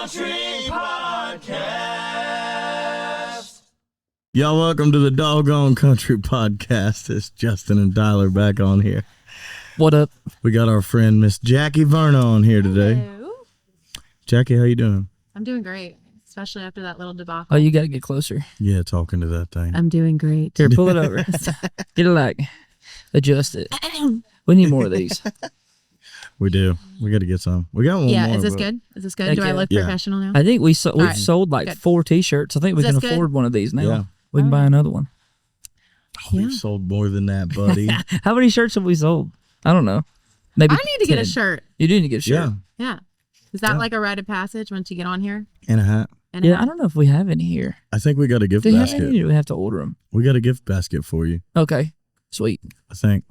Country Podcast. Y'all, welcome to the Doggone Country Podcast. It's Justin and Tyler back on here. What up? We got our friend Miss Jackie Verna on here today. Hello. Jackie, how you doing? I'm doing great, especially after that little debacle. Oh, you got to get closer. Yeah, talking to that thing. I'm doing great. Here, pull it over. Get it like, adjust it. We need more of these. We do. We got to get some. We got one more. Yeah, is this good? Is this good? Heck Do I yeah. look Yeah. professional now? I think we've right. sold like Good. 4 T-shirts. I think we Is can this good? afford one of these now. Yeah. We can buy another one. Oh, we've sold more than that, buddy. How many shirts have we sold? I don't know. Maybe I need to get a 10. shirt. You do need to get a shirt. Yeah. Yeah. Is that like a rite of passage once you get on here? And a hat. And a Yeah, hat? I don't know if we have any here. I think we got a gift Do you have basket. any? Or do we have to order them? We got a gift basket for you, Okay, sweet. I think.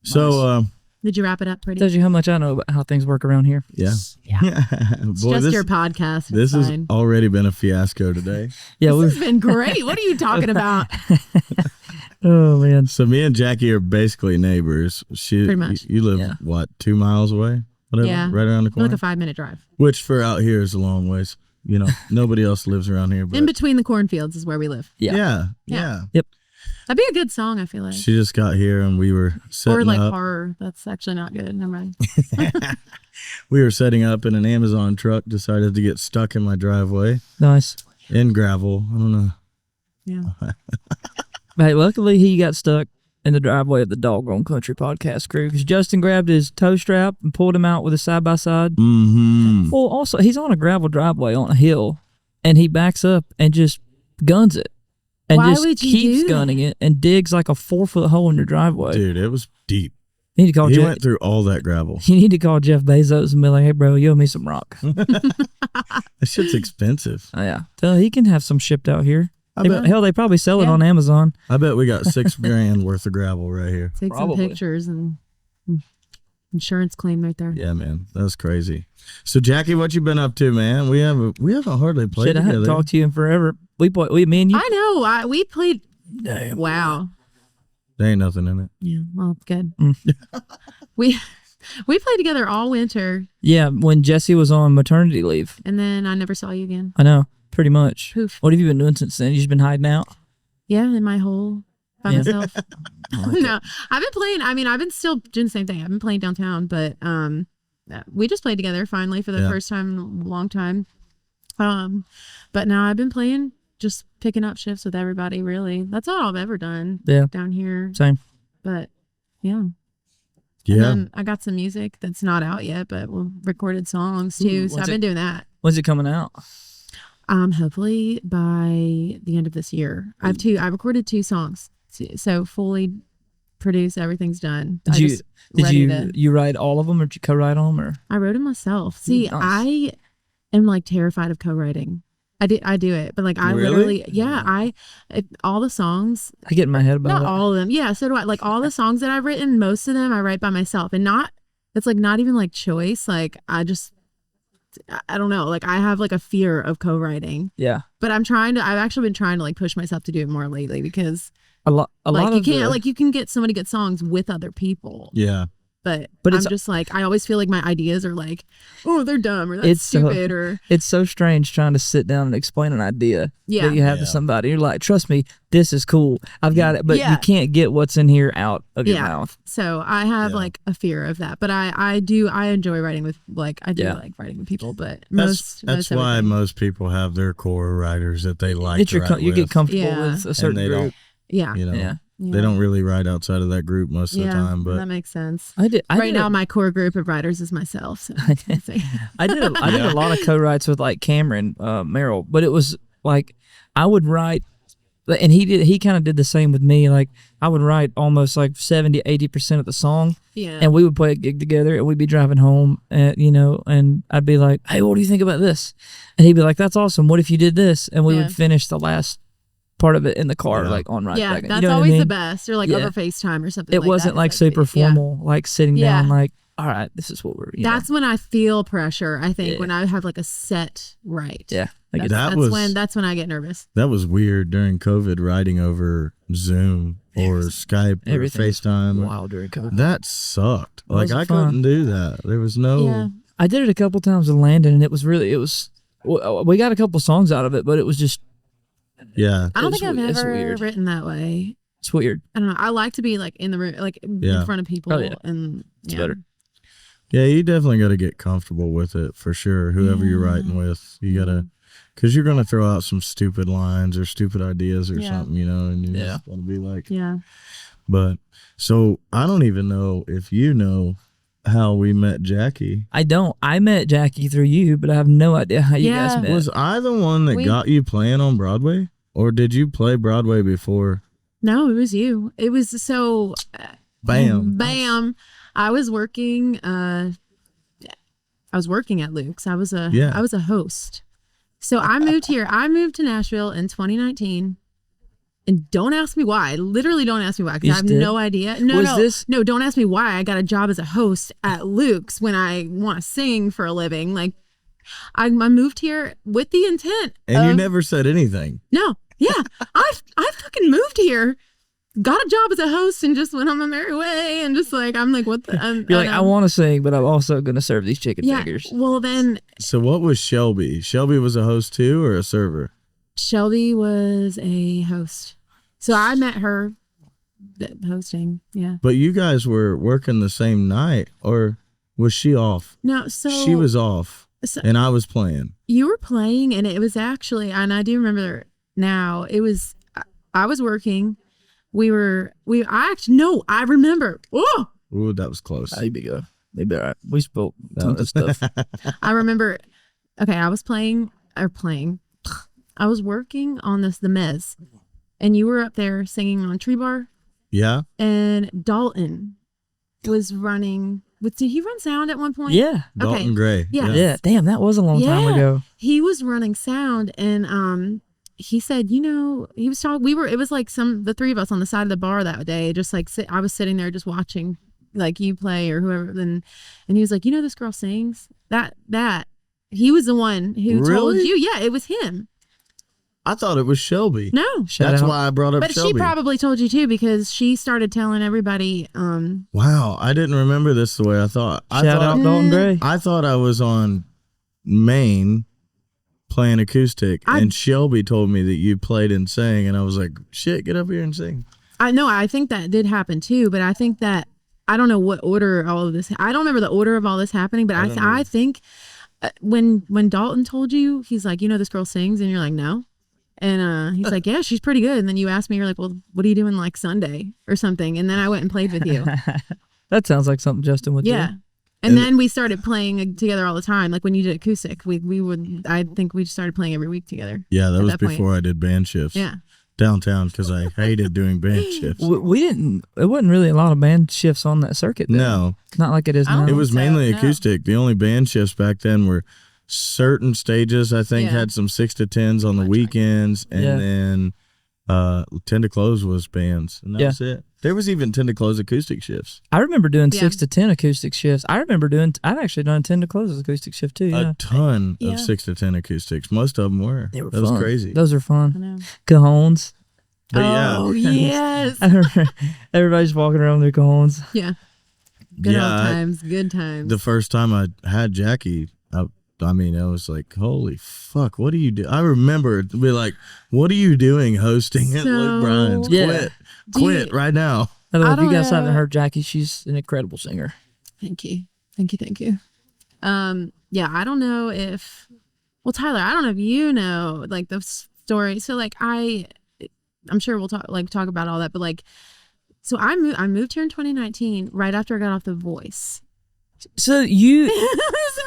So, Did you wrap it up pretty? Tells you how much I know about how things work around here. yeah. Yeah. It's Boy, just your podcast. this It's has fine. already been a fiasco today. Yeah, This has we've. been great. What are you talking about? Oh man. So me and Jackie are basically neighbors. Pretty much. You live, Yeah. what, 2 miles away? Whatever, Yeah. right around the corner? Like a 5-minute drive. Which for out here is a long ways. You know, nobody else lives around here. But In between the cornfields is where we live. Yeah. yeah. That'd be a good song, I feel like. She just got here and we were setting Or like up. horror. That's actually not good. Never mind. We were setting up and an Amazon truck decided to get stuck in my driveway Nice. in gravel. I don't know. Yeah. Hey, luckily he got stuck in the driveway of the Doggone Country Podcast crew because Justin grabbed his toe strap and pulled him out with a side-by-side. Mm-hmm. Well, also, he's on a gravel driveway on a hill, and he backs up and just guns it. And Why just would you keeps do that? gunning it and digs like a 4-foot hole in your driveway. Dude, it was deep. You need to call He Jeff. went through all that gravel. You need to call Jeff Bezos and be like, "Hey, bro, you owe me some rock." That shit's expensive. Oh, yeah, tell he can have some shipped out here. I bet. Hell, they probably sell it Yeah. on Amazon. I bet we got $6,000 worth of gravel right here. Take Probably. some pictures and insurance claim right there. Yeah, man, that's crazy. So, Jackie, what you been up to, man? We haven't hardly played Shit, I together. haven't talked to you in forever. Me and you. I know. We played. Damn. Wow. There ain't nothing in it. Yeah. Well, good. Mm. we played together all winter, Yeah, when Jesse was on maternity leave. and then I never saw you again. I know, pretty much. Poof. What have you been doing since then? You just been hiding out? Yeah, in my hole by Yeah. myself. No, I've been playing. I mean, I've been still doing the same thing. I've been playing downtown, but we just played together finally for the Yeah. first time in a long time. But now I've been playing, just picking up shifts with everybody. Really, that's all I've ever done Yeah, down here. same. But yeah. Yeah. And then I got some music that's not out yet, but we've recorded songs too. Ooh, So when's I've been doing that. When's it coming out? Hopefully by the end of this year. I recorded 2 songs. So fully produced, everything's done. Did you write all of them, or did you co-write them, or? I wrote them myself. See, Nice. I am like terrified of co-writing. I do it, but like I Really? literally, all the songs, I get in my head about not it. all of them. Yeah, so do I. Like all the songs that I've written, most of them I write by myself, and it's like not even like choice. Like I don't know. Like I have like a fear of co-writing, Yeah, but I've actually been trying to like push myself to do it more lately because a lot like of you can't you can get so many good songs with other people, Yeah. but But I'm it's- just like, I always feel like my ideas are like, oh, they're dumb or that's It's so- stupid or It's so strange trying to sit down and explain an idea Yeah. that you have Yeah. to somebody. You're like, trust me, this is cool. I've got it, but Yeah. you can't get what's in here out of your Yeah. mouth. So I have Yeah. like a fear of that, but I enjoy writing with Yeah. like writing with people, but That's most why everything. most people have their core writers that they like Get to your write you get with, comfortable Yeah. with a certain they group. yeah. you know. Yeah, They don't really write outside of that group most of the Yeah, time, but that makes sense. I did. Right now, my core group of writers is myself. So I did a lot of co-writes with like Cameron Merrill, but it was like I would write, and he kind of did the same with me. Like I would write almost like 70-80% of the song, yeah, and we would play a gig together, and we'd be driving home, and I'd be like, "Hey, what do you think about this?" And he'd be like, "That's awesome. What if you did this?" And we Yeah. would finish the last part of it in the car, Yeah. like on right yeah, back. that's You know what I always the mean? best. Or like Yeah. over FaceTime or something. It wasn't that. like It's super yeah. formal, like sitting Yeah. down, like, all right, this is what we're. You That's when I feel pressure. I think Yeah. when I have like a set right. know. Yeah. I get That That's was- that's when I get nervous. that was weird during COVID, writing over Zoom or Skype or Everything was FaceTime. wild during COVID. That sucked. Like wasn't I fun. couldn't do that. There was no. Yeah. I did it a couple times with Landon, and it was we got a couple songs out of it, but it was just Yeah. I don't It's think I've weird. It's ever weird. written that way. it's weird. I don't know. I like to be like in the room, like Yeah. in front of people. Oh, yeah. And It's yeah. better. Yeah, you definitely got to get comfortable with it for sure. Whoever you're writing with, you got to, because you're going to throw out some stupid lines or stupid ideas or Yeah. something, you know, and you Yeah. just want to be like, Yeah. but so I don't even know if you know how we met Jackie. I don't. I met Jackie through you, but I have no idea how you Yeah. guys met. Was I the one that got you playing on Broadway, or did you play Broadway before? No, it was you. It was so Bam. bam. I was working at Luke's. I was a host. So I moved here. I moved to Nashville in 2019. And don't ask me why. Literally don't ask me why, because I have did? no idea. No, Was no, don't ask me why I got a job as a host at Luke's when I want to sing for a living. Like I moved here with the intent And you of- never said anything. No. Yeah. I fucking moved here. Got a job as a host and just went on my merry way and just like I'm like what the You're like, I want to sing, but I'm also going to serve these chicken fingers. Well then So what was Shelby? Shelby was a host too, or a server? Shelby was a host. So I met her hosting. Yeah. But you guys were working the same night, or was she off? No, so She was off, so and I was playing. you were playing and it was actually, and I do remember now, it was, I was working. I remember. Oh, Ooh, that was close. Maybe go. Maybe all right. We spoke tons of stuff. I remember. Okay, I was playing. I was working on the Mez, and you were up there singing on Tree Bar, Yeah. and Dalton was running. Did he run sound at one point? Yeah. Dalton Gray. Yeah. Yeah. Damn, that was a long time Yeah. ago. He was running sound, and he said, he was talking. It was like the three of us on the side of the bar that day, just like I was sitting there just watching, like you play or whoever. And he was like, this girl sings that. He was the one who told Really? you. Yeah, it was him. I thought it was Shelby. No. Shout That's out. why I brought up But Shelby. she probably told you too, because she started telling everybody. Wow, I didn't remember this the way I thought. Shout out Dalton Gray. I thought I was on Maine playing acoustic, and Shelby told me that you played and sang, and I was like, shit, get up here and sing. I know. I think that did happen too, but I think that I don't know what order all of this. I don't remember the order of all this happening, but I think when Dalton told you, he's like, this girl sings, and you're like, no. And he's like, yeah, she's pretty good. And then you asked me, you're like, well, what are you doing like Sunday or something? And then I went and played with you. That sounds like something Justin would Yeah. do. And then we started playing together all the time. Like when you did acoustic, I think we started playing every week together. Yeah, that At was that point. before I did band shifts. Yeah. Downtown, because I hated doing band shifts. We didn't. It wasn't really a lot of band shifts on that circuit. Though. No, Not like it is I don't now. it was so, mainly no. acoustic. The only band shifts back then were certain stages, I think, Yeah. had some 6 to 10s on the weekends, and Yeah. then 10 to close was bands, and that Yeah. was it. There was even 10 to close acoustic shifts. I remember doing Yeah. 6 to 10 acoustic shifts. I'd actually done 10 to close acoustic shift too. Yeah. A ton Yeah. of 6 to 10 acoustics. Most of them were. They were that was fun. crazy. Those are I fun. know. Cajones. But Oh, yes. Everybody's walking around with their cajones. Yeah. Good Yeah, old I- times. Good times. the first time I had Jackie, I was like, holy fuck, what do you do? I remember be like, what are you doing hosting at So- Luke Bryan's? Yeah. Quit right now. By the way, I if you don't guys haven't know. heard Jackie, she's an incredible singer. Thank you. Yeah, I don't know if, well, Tyler, I don't know if you know like the story. So like I'm sure we'll talk about all that, but like, so I moved here in 2019 right after I got off The Voice. So you,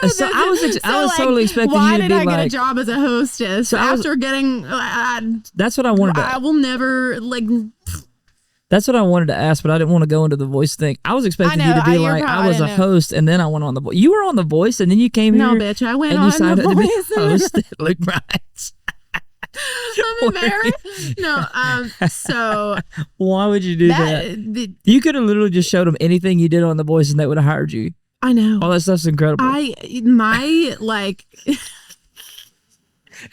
So I was totally expecting why you to did be I get a like- job as a hostess So I was- after getting? that's what I wanted I to. will never like. That's what I wanted to ask, but I didn't want to go into the voice thing. I was expecting I you know, to be you're like, probably- I was I a know. host, and then I went on the voice. You were on the voice, and then you came No, here. bitch, I went and on you signed The up to be Voice. host at Luke Bryan's. I'm embarrassed. No, so Why would you do that? You could have literally just showed them anything you did on the voice, and they would have hired you. I know. All that stuff's incredible. My like.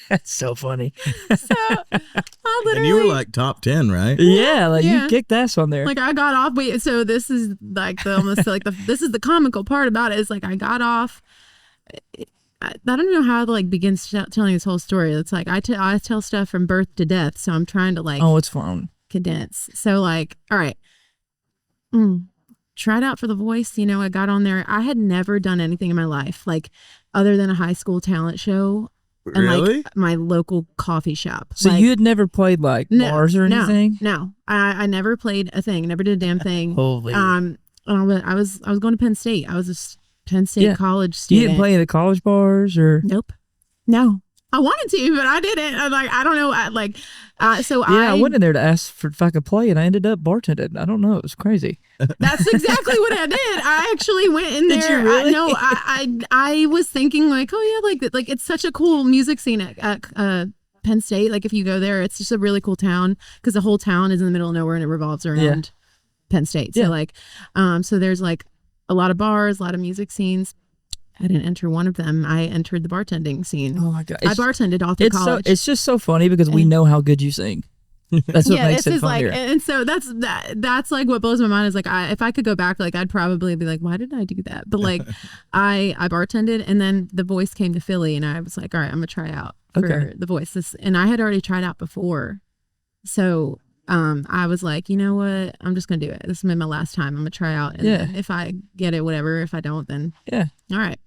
That's so funny. So I literally, And you were like top 10, right? Yeah, like Yeah. you kicked ass on there. like I got off. Wait, so this is like this is the comical part about it is like I got off. I don't know how to like begin telling this whole story. It's like I tell stuff from birth to death, so I'm trying to like it's fun. condense. So like, all right, tried out for The Voice. You know, I got on there. I had never done anything in my life like other than a high school talent show and like my local coffee shop. So like, you had never played like bars or anything? No, I never played a thing. Never did a damn thing. Holy. I was going to Penn State. I was a Penn State college student. You didn't play in the college bars or? Nope. No. I wanted to, but I didn't. I don't know. I went in there to ask for if I could play, and I ended up bartending. I don't know. It was crazy. That's exactly what I did. I actually went in there. Did you really? I was thinking like, oh yeah, like it's such a cool music scene at Penn State. Like if you go there, it's just a really cool town because the whole town is in the middle of nowhere and it revolves around Penn State. So like, so there's like a lot of bars, a lot of music scenes. I didn't enter one of them. I entered the bartending scene. Oh my god! I bartended all through college. It's just so funny because we know how good you sing. That's what makes it funnier. Like, and so that's like what blows my mind is like if I could go back, like I'd probably be like, why did I do that? But like I bartended, and then The Voice came to Philly, and I was like, all right, I'm gonna try out for The Voice. And I had already tried out before, so I was like, you know what? I'm just gonna do it. This is my last time. I'm gonna try out, and then if I get it, whatever. If I don't, then all right.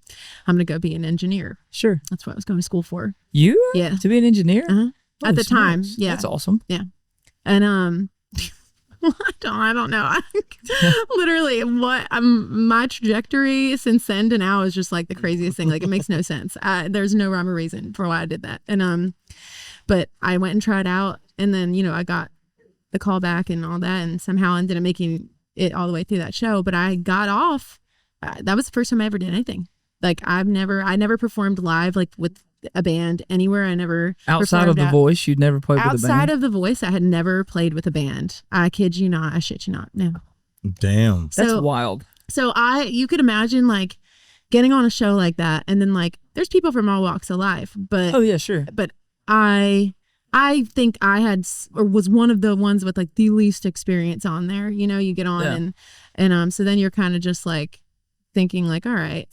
I'm gonna go be an engineer. Sure, that's what I was going to school for. You? Yeah, to be an engineer. At the time, yeah, that's awesome. Yeah, and I don't know. Literally, my trajectory since then to now is just like the craziest thing. Like it makes no sense. There's no rhyme or reason for why I did that. And but I went and tried out, and then I got the call back and all that, and somehow ended up making it all the way through that show. But I got off. That was the first time I ever did anything. Like I never performed live like with a band anywhere. I never outside of The Voice. You'd never played with a band. Outside of The Voice, I had never played with a band. I kid you not. I shit you not. No. Damn. That's wild. So you could imagine like getting on a show like that, and then like there's people from all walks of life. But oh yeah, sure. But I think I had or was one of the ones with like the least experience on there. You get on and so then you're kind of just like thinking like, all right,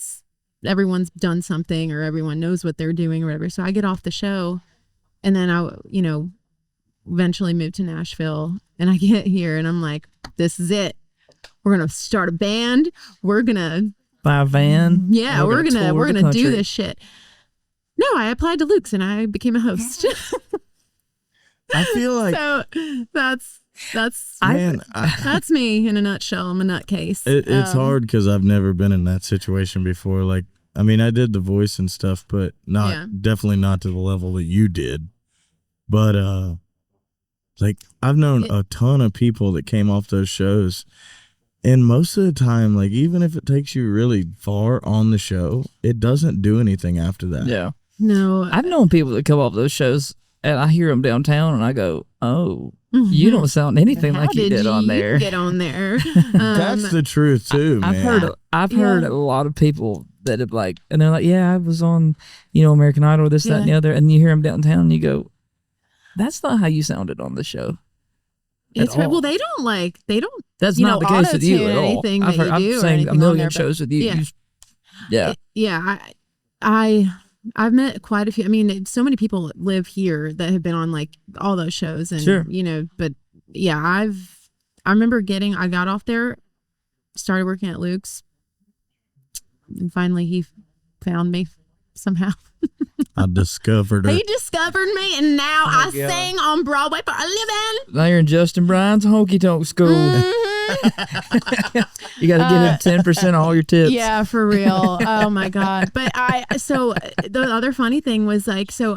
everyone's done something or everyone knows what they're doing or whatever. So I get off the show, and then I eventually moved to Nashville, and I get here and I'm like, this is it. We're gonna start a band. We're gonna buy a van. Yeah, we're gonna do this shit. No, I applied to Luke's and I became a host. I feel like so that's me in a nutshell. I'm a nutcase. It's hard because I've never been in that situation before. Like, I mean, I did The Voice and stuff, but definitely not to the level that you did. But like I've known a ton of people that came off those shows, and most of the time, like even if it takes you really far on the show, it doesn't do anything after that. Yeah. No, I've known people that come off those shows, and I hear them downtown, and I go, "Oh, you don't sound anything like you did on there." Get on there. That's the truth too, man. I've heard a lot of people that have like, and they're like, "Yeah, I was on, American Idol, this, that, and the other," and you hear them downtown, and you go, "That's not how you sounded on the show." It's right. Well, they don't. That's not the case with you at all. Anything that I've sang a million shows with you. I've met quite a few. I mean, so many people live here that have been on like all those shows, and but yeah, I remember I got off there, started working at Luke's, and finally he found me somehow. I discovered her. He discovered me, and now I sing on Broadway for a living. Now you're in Justin Bryan's honky tonk school. You got to give him 10% of all your tips. Yeah, for real. Oh my god! But so the other funny thing was like, so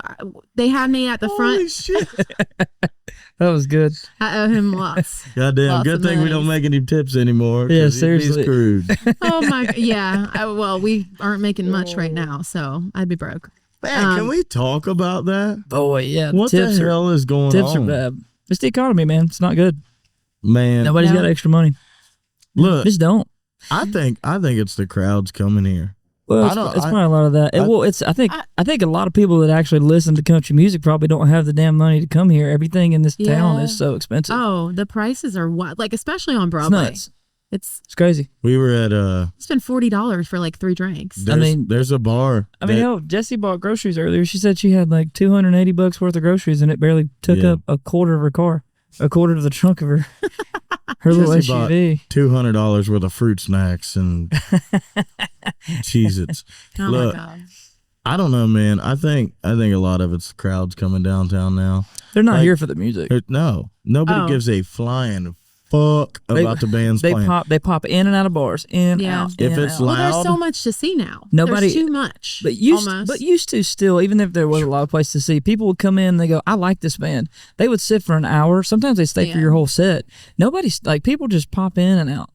they had me at the front. Holy shit! That was good. I owe him lots. Goddamn! Good thing we don't make any tips anymore. Yeah, seriously. Screwed. Oh my! Yeah. Well, we aren't making much right now, so I'd be broke. Man, can we talk about that? Oh yeah. What the hell is going on? Tips are bad. It's the economy, man. It's not good. Man, nobody's got extra money. Look, just don't. I think it's the crowds coming here. Well, it's probably a lot of that. I think a lot of people that actually listen to country music probably don't have the damn money to come here. Everything in this town is so expensive. Oh, the prices are what? Like especially on Broadway. It's nuts. It's crazy. We were at spent $40 for like 3 drinks. There's a bar. Hell, Jessie bought groceries earlier. She said she had like $280 worth of groceries, and it barely took up a quarter of her car, a quarter of the trunk of her little SUV. $200 worth of fruit snacks and Cheez-Its. Oh Look, my God. I don't know, man. I think a lot of it's crowds coming downtown now. They're not here for the music. No, nobody gives a flying fuck about the bands playing. They pop in and out of bars, out. If it's loud, there's so much to see now. Nobody, there's too much. But used to still, even if there was a lot of places to see, people would come in and they go, I like this band. They would sit for an hour. Sometimes they stay for your whole set. Nobody's like, people just pop in and out.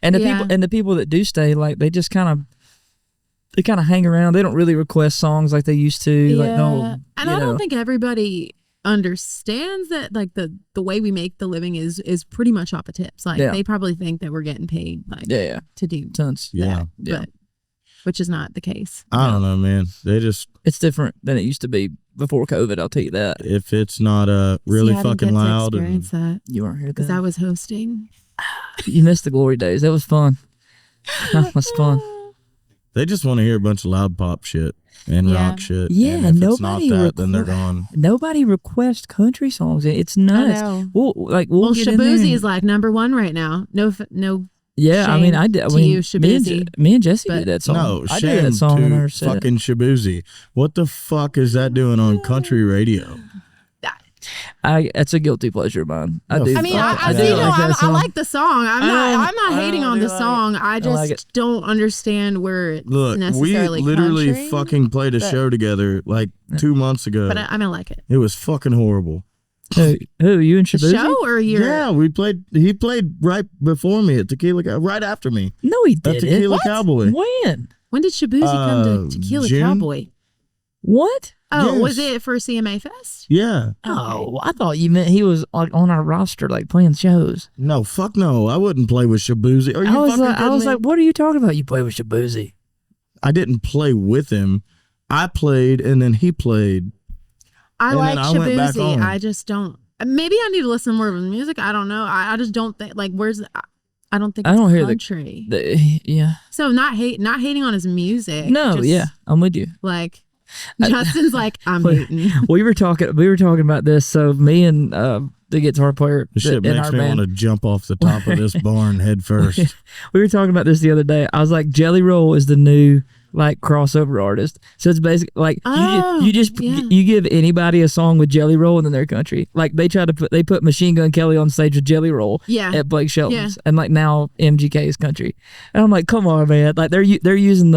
And the people that do stay, like they just kind of hang around. They don't really request songs like they used to. Yeah. I don't think everybody understands that like the way we make the living is pretty much off of tips. Like they probably think that we're getting paid to do tons. But which is not the case. I don't know, man. It's different than it used to be before COVID, I'll tell you that. If it's not really fucking loud, that. You weren't here because I was hosting. You missed the glory days. That was fun. That was fun. They just want to hear a bunch of loud pop shit and rock shit. Yeah, and if it's not that, then they're gone. Nobody requests country songs. It's nuts. We'll Shaboozey is like #1 right now. No. Yeah, I mean, I did. Me and Jesse did that song. No, I shame did that song to fucking Shaboozey. What the fuck is that doing on country radio? That's a guilty pleasure of mine. I do. I mean, I like the song. I'm not hating on the song. I just don't understand where it's necessarily we literally country, fucking played a show together like 2 months ago. But I don't like it. It was fucking horrible. Who you and Shaboozey? The show or you? Yeah, we played. He played right before me at Tequila. Right after me. No, he didn't. At Tequila Cowboy. When did Shaboozey come to Tequila Cowboy? What? Oh, yes. Was it for CMA Fest? Yeah. Oh, I thought you meant he was like on our roster, like playing shows. No, fuck no. I wouldn't play with Shaboozey. Are you I was like, what are you talking about? You play with Shaboozey? I didn't play with him. I played and then he played. I like Shaboozey. I just don't. Maybe I need to listen more of his music. I don't know. I just don't think I don't think it's country. Yeah. So not hating on his music. No, I'm with you. Like Justin's like, I'm hating. We were talking about this. So me and the guitar player this shit makes me want to jump off the top of this barn head first. We were talking about this the other day. I was like, Jelly Roll is the new like crossover artist. So it's basically like you give anybody a song with Jelly Roll and then their country. Like they put Machine Gun Kelly on stage with Jelly Roll at Blake Shelton's, and like now MGK is country. And I'm like, come on, man! Like they're using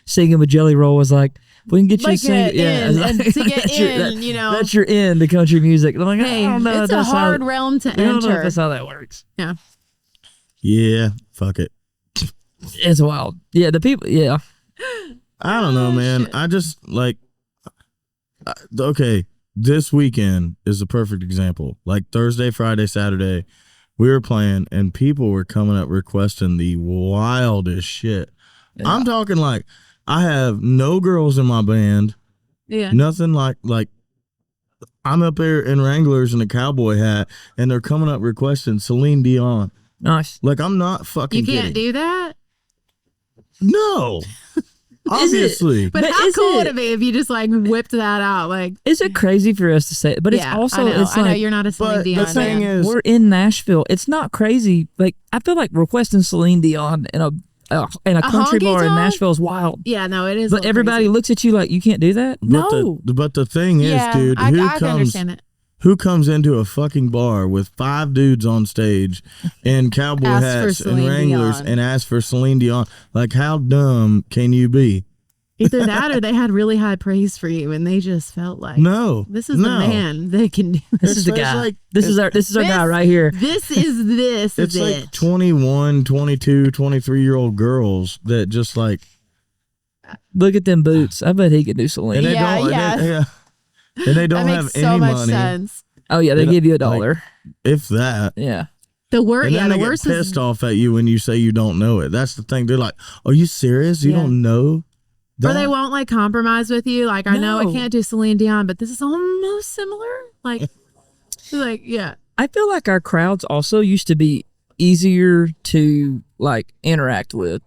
singing with Jelly Roll was like, we can get you to sing. To get in, you know. That's your in to country music. I'm like, I don't know. It's a hard realm to enter. I don't know if that's how that works. Yeah. Yeah, fuck it. It's wild. Yeah, the people, yeah. I don't know, man. I just, okay, this weekend is a perfect example. Like Thursday, Friday, Saturday, we were playing and people were coming up requesting the wildest shit. Yeah. I'm talking like, I have no girls in my band. Yeah. Nothing like I'm up there in Wranglers and a cowboy hat and they're coming up requesting Celine Dion. Nice. Like, I'm not fucking kidding. You can't kidding. do that? No. Obviously. But how cool would it be if you just whipped that out? Like, is it crazy for us to say it? But it's also, I know you're not a Celine Dion. The thing is, we're in Nashville. It's not crazy. Like, I feel like requesting Celine Dion in a country bar in Nashville is wild. Yeah, no, it is. But everybody looks at you like you can't do that. But the thing is, dude, I can understand it. Who comes into a fucking bar with 5 dudes on stage in cowboy hats and Wranglers and asks for Celine Dion? Like, how dumb can you be? Either that or they had really high praise for you and they just felt like, this is the man. They can do this. This is the guy. This is our guy right here. It's like 21, 22, 23-year-old girls that just like look at them boots. I bet he could do Celine. And they don't have so any much money. Sense. Oh yeah, they give you $1. Like, if that. Yeah. The worst. And then the they worst get pissed off at you when you say you don't know it. That's the thing. They're like, "Are you serious? You don't know?" Or they won't compromise with you. Like, I know I can't do Celine Dion, but this is almost similar. Like, yeah. I feel like our crowds also used to be easier to like interact with.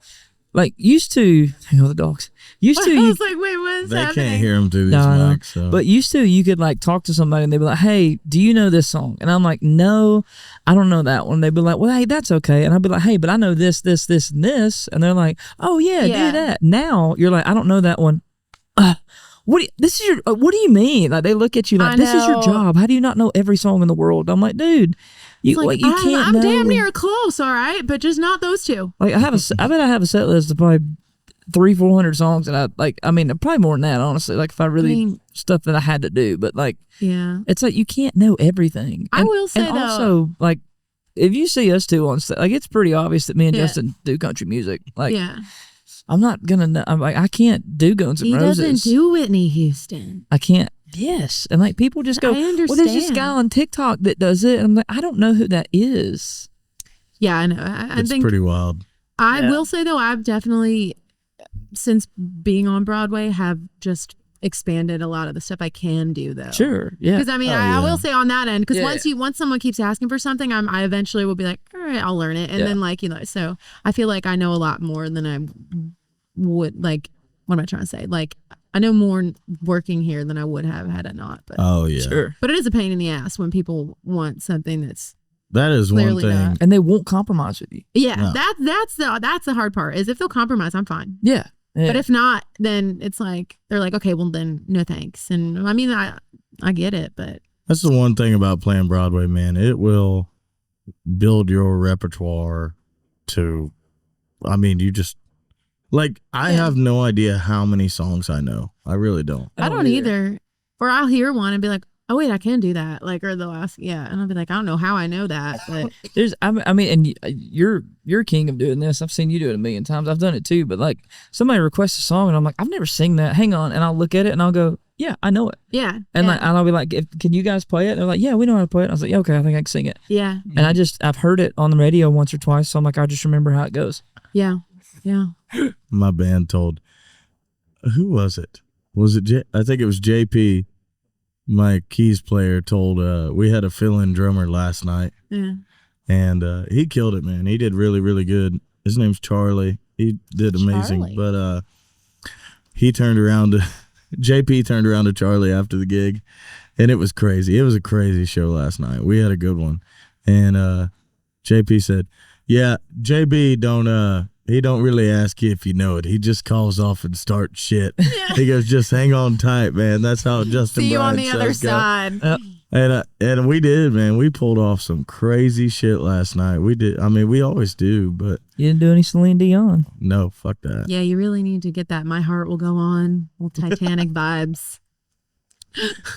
Like used to, hang on the dogs. Used to, I you, was like, wait, what is They happening? can't hear them through these No, mics. So. but used to you could like talk to somebody and they'd be like, "Hey, do you know this song?" And I'm like, "No, I don't know that one." They'd be like, "Well, hey, that's okay." And I'd be like, "Hey, but I know this, this, this, and this." And they're like, "Oh yeah, Yeah. do that." Now you're like, "I don't know that one." This is your what do you mean? Like they look at you like this is your know. job. How do you not know every song in the world? I'm like, dude, you It's like, like, you can't I'm know. damn near close, all right, but just not those two. Like I bet I have a set list of probably 300-400 songs, and I mean probably more than that, honestly. Like if I really stuff that I had to do, but like yeah, it's like you can't know everything. I will say and though, also like if you see us two on stage, like it's pretty obvious that me and Yeah. Justin do country music. Like yeah, I'm not gonna know. I'm like I can't do Guns N' he Roses. doesn't do Whitney Houston. I can't. Yes, and like people just go, I understand. "Well, there's this guy on TikTok that does it," and I'm like, I don't know who that is. Yeah, I know. I it's think pretty wild. I Yeah. will say though, I've definitely, since being on Broadway, have just expanded a lot of the stuff I can do though. Sure, yeah. Because I mean, Oh, I yeah. will say on that end, because Yeah. once someone keeps asking for something, I eventually will be like, all right, I'll learn it, and Yeah. then like so I feel like I know a lot more than I would like. What am I trying to say? Like I know more working here than I would have had I not. But Oh yeah, Sure. but it is a pain in the ass when people want something that's that is one Clearly thing. not. And they won't compromise with you. yeah. No. That's the hard part is if they'll compromise, I'm fine. Yeah. But if not, then it's like they're like, okay, well then no thanks. And I mean, I get it, but That's the one thing about playing Broadway, man. It will build your repertoire to. I mean, you just like I Yeah. have no idea how many songs I know. I really don't. I don't either. Or I'll hear one and be like, oh wait, I can do that. Like, or they'll ask, yeah, and I'll be like, I don't know how I know that, but There's, I mean, and you're king of doing this. I've seen you do it a million times. I've done it too. But like, somebody requests a song, and I'm like, I've never sing that. Hang on, and I'll look at it, and I'll go, yeah, I know it. yeah, And yeah, like, and I'll be like, can you guys play it? And they're like, yeah, we know how to play it. I was like, yeah, okay, I think I can sing it. yeah, And I've heard it on the radio once or twice, so I'm like, I just remember how it goes. yeah, yeah. My band told. Who was it? Was it? I think it was JP. My keys player told. We had a fill-in drummer last night. Yeah. And he killed it, man. He did really, really good. His name's Charlie. He did amazing. Charlie. But he turned around to JP turned around to Charlie after the gig, and it was crazy. It was a crazy show last night. We had a good one. And JP said, yeah, JB he don't really ask you if you know it. He just calls off and starts shit. Yeah. He goes, just hang on tight, man. That's how Justin See you on Bryan the other shows go. side. And we did, man. We pulled off some crazy shit last night. We did. I mean, we always do, but You didn't do any Celine Dion. no, fuck that. Yeah, you really need to get that. My Heart Will Go On, little Titanic vibes.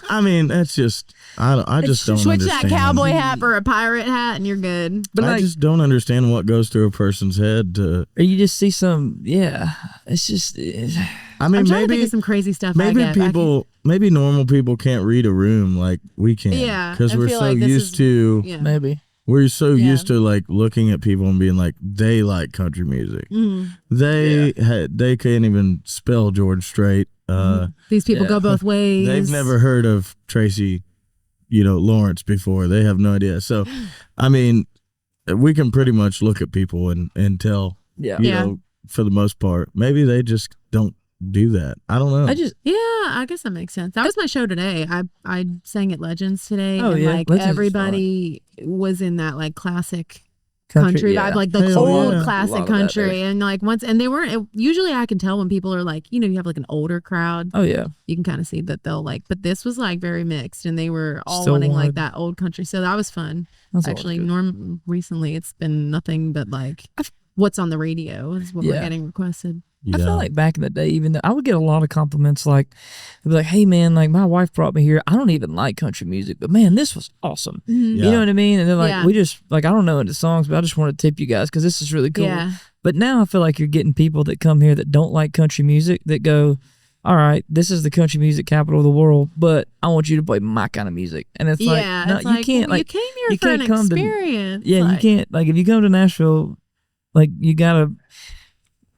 I mean, that's just I just don't Switch understand. that cowboy hat for a pirate hat, and you're good. But I like, just don't understand what goes through a person's head to. or you just see some, yeah. It's just, I mean, I'm trying to think maybe of some crazy stuff. maybe I get. people, maybe normal people can't read a room like we can. Yeah, because I we're feel so like this used is- to. Yeah. maybe. We're so Yeah. used to like looking at people and being like, they like country music. Mhm. They can't even spell George straight. These people Yeah. go both ways. They've never heard of Tracy, Lawrence before. They have no idea. So, I mean, we can pretty much look at people and tell, Yeah. for the most part, maybe they just don't do that. I don't know. Yeah, I guess that makes sense. That was my show today. I sang at Legends today, Oh, and yeah. like Legends is everybody was in that like classic country yeah. vibe, like the Hell old yeah. A lot classic of that country, there. and like and they weren't. Usually, I can tell when people are like, you have like an older crowd. Oh, yeah. You can kind of see that they'll like, but this was like very mixed, and they were all Still wanting like wanted- that old country. So that was fun. That's always Actually, good. recently it's been nothing but like what's on the radio is what we're Yeah. getting requested. I feel like back in the day, even though I would get a lot of compliments, like they'd be like, "Hey man, like my wife brought me here. I don't even like country music, but man, this was awesome." Yeah. You know what I mean? And they're like, Yeah. "We just like I don't know any songs, but I just want to tip you guys because this is really cool." Yeah. But now I feel like you're getting people that come here that don't like country music that go, "All right, this is the country music capital of the world, but I want you to play my kind of music." And it's like, Yeah, no, it's you can't. well, Like, you came here you for can't an come to- experience. yeah, you like- can't. Like, if you come to Nashville, like you gotta.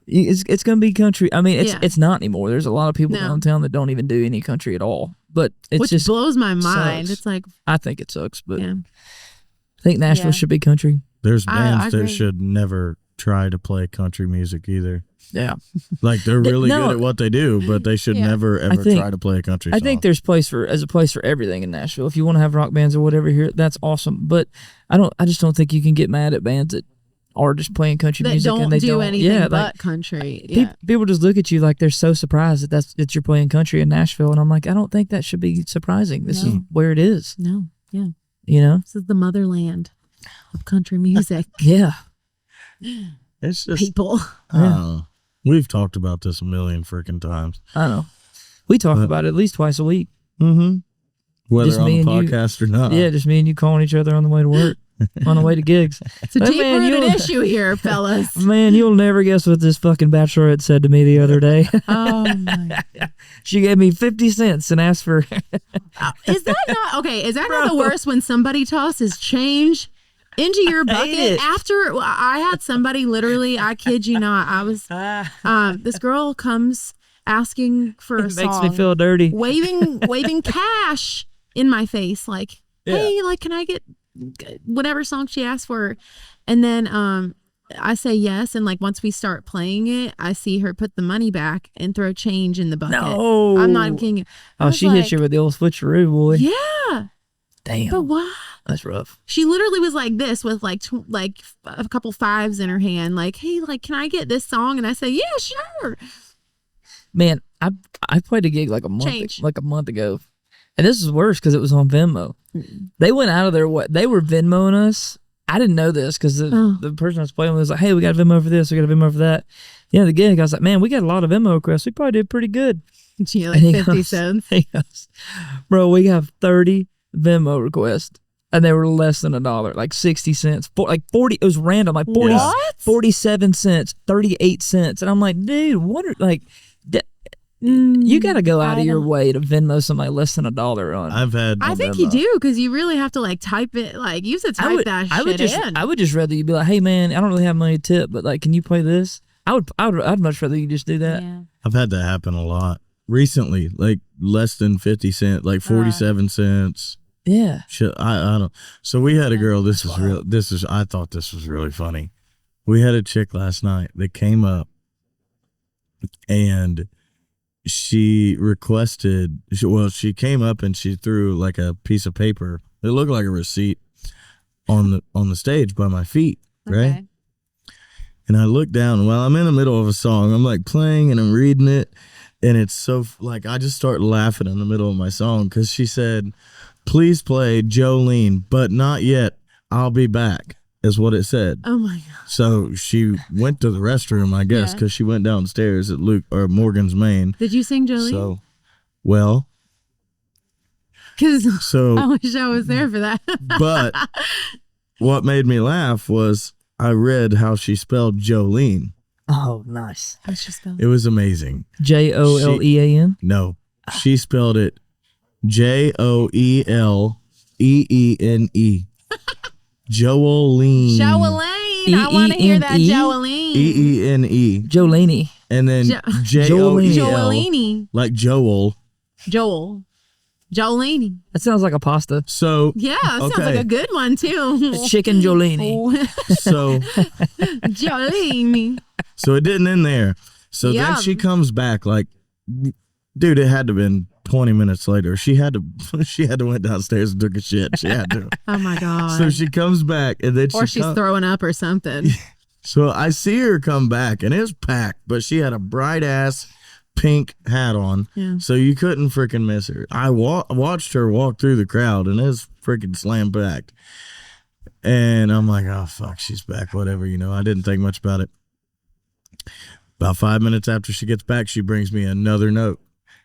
It's gonna be country. I mean, Yeah. it's not anymore. There's a lot of people No. downtown that don't even do any country at all. But it's which just blows my mind. sucks. It's like, I think it sucks, but yeah, I think Nashville Yeah. should be country. There's bands that should never try to play country music either. Yeah. Like they're really good at what they do, but they should never ever try to play a country song. I think there's a place for everything in Nashville. If you want to have rock bands or whatever here, that's awesome. But I just don't think you can get mad at bands that are just playing country music and they don't do anything but country. Yeah. People just look at you like they're so surprised that you're playing country in Nashville, and I'm like, I don't think that should be surprising. This is where it is. No. Yeah. You know? This is the motherland of country music. Yeah. It's just people. We've talked about this a million freaking times. I know. We talk about it at least twice a week. Mm-hmm. Whether just on the podcast or not. Yeah, just me and you calling each other on the way to work, on the way to gigs. It's a deep-rooted issue here, fellas. Man, you'll never guess what this fucking bachelorette said to me the other day. Oh, my. She gave me 50 cents and asked for... Is that not the worst when somebody tosses change into your bucket after I had somebody literally, I kid you not, I was this girl comes asking for a song, makes me feel dirty, waving cash in my face, like, hey, like, can I get whatever song she asked for? And then I say yes, and like once we start playing it, I see her put the money back and throw change in the bucket. No, I'm not kidding you. Oh, she hit you with the old switcheroo, boy. Yeah. Damn. But why? That's rough. She literally was like this with like a couple fives in her hand, like, hey, like, can I get this song? And I said, yeah, sure. Man, I played a gig like a month ago, and this is worse because it was on Venmo. They went out of their way. They were Venmoing us. I didn't know this because the person I was playing with was like, hey, we got a Venmo for this, we got a Venmo for that. Yeah, the gig, I was like, man, we got a lot of Venmo requests. We probably did pretty good. Gee, like 50 cents. He goes, bro, we have 30 Venmo requests. And they were less than $1, like 60 cents, like 40. It was random, like 40, 47 cents, 38 cents. And I'm like, dude, what are, like, you got to go out of your way to Venmo somebody less than $1 on. I think you do, because you really have to like type it, like you should type that shit in. I would just rather you be like, hey man, I don't really have money to tip, but like, can you play this? I'd much rather you just do that. Yeah. I've had that happen a lot recently, like less than 50 cents, like 47 cents. Yeah. Shit, I don't. So we had a girl. I thought this was really funny. We had a chick last night that came up, and she requested. She came up and she threw like a piece of paper. It looked like a receipt on the stage by my feet, right? Okay. And I looked down while I'm in the middle of a song. I'm like playing and I'm reading it, and it's so like I just start laughing in the middle of my song because she said, please play Jolene, but not yet. I'll be back, is what it said. Oh, my God. So she went to the restroom, I guess, because she went downstairs at Morgan's Main. Did you sing Jolene? So, well. Because I wish I was there for that. But what made me laugh was I read how she spelled Jolene. Oh, nice. How'd she spell it? It was amazene. Jolean? No. She spelled it Joeleene. Jolene. Jolene. I want to hear that Jolene. Eene. Jolene. And then Jolene. Jolene. Like Joel. Jolene. That sounds like a pasta. So yeah, that sounds like a good one too. Chicken Jolene. So Jolene. So it didn't end there. So then she comes back like, dude, it had to have been 20 minutes later. She had to went downstairs and took a shit. She had to. Oh my God. So she comes back and then she's throwing up or something. So I see her come back and it's packed, but she had a bright ass pink hat on. Yeah. So you couldn't freaking miss her. I watched her walk through the crowd and it was freaking slam packed. And I'm like, oh fuck, she's back, whatever, I didn't think much about it. About 5 minutes after she gets back, she brings me another note.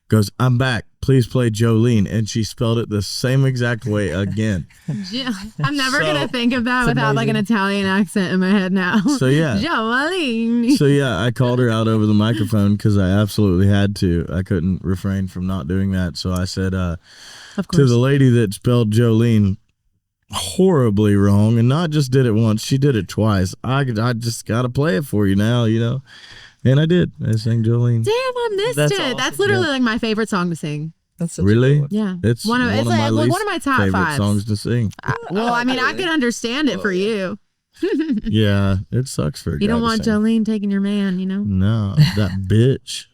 Goes, I'm back. Please play Jolene. And she spelled it the same exact way again. I'm never going to think of that without like an Italian accent in my head now. So yeah. Jolene. So yeah, I called her out over the microphone because I absolutely had to. I couldn't refrain from not doing that. So I said to the lady that spelled Jolene horribly wrong, and not just did it once, she did it twice. I just got to play it for you now, And I did. I sang Jolene. Damn, I missed it. Awesome. That's literally like my favorite song to sing. That's really? Yeah. It's one of my top favorite songs to sing. Well, I mean, I could understand it for you. Yeah, it sucks for a guy. You don't to want sing. Jolene taking your man, you know? No, that bitch.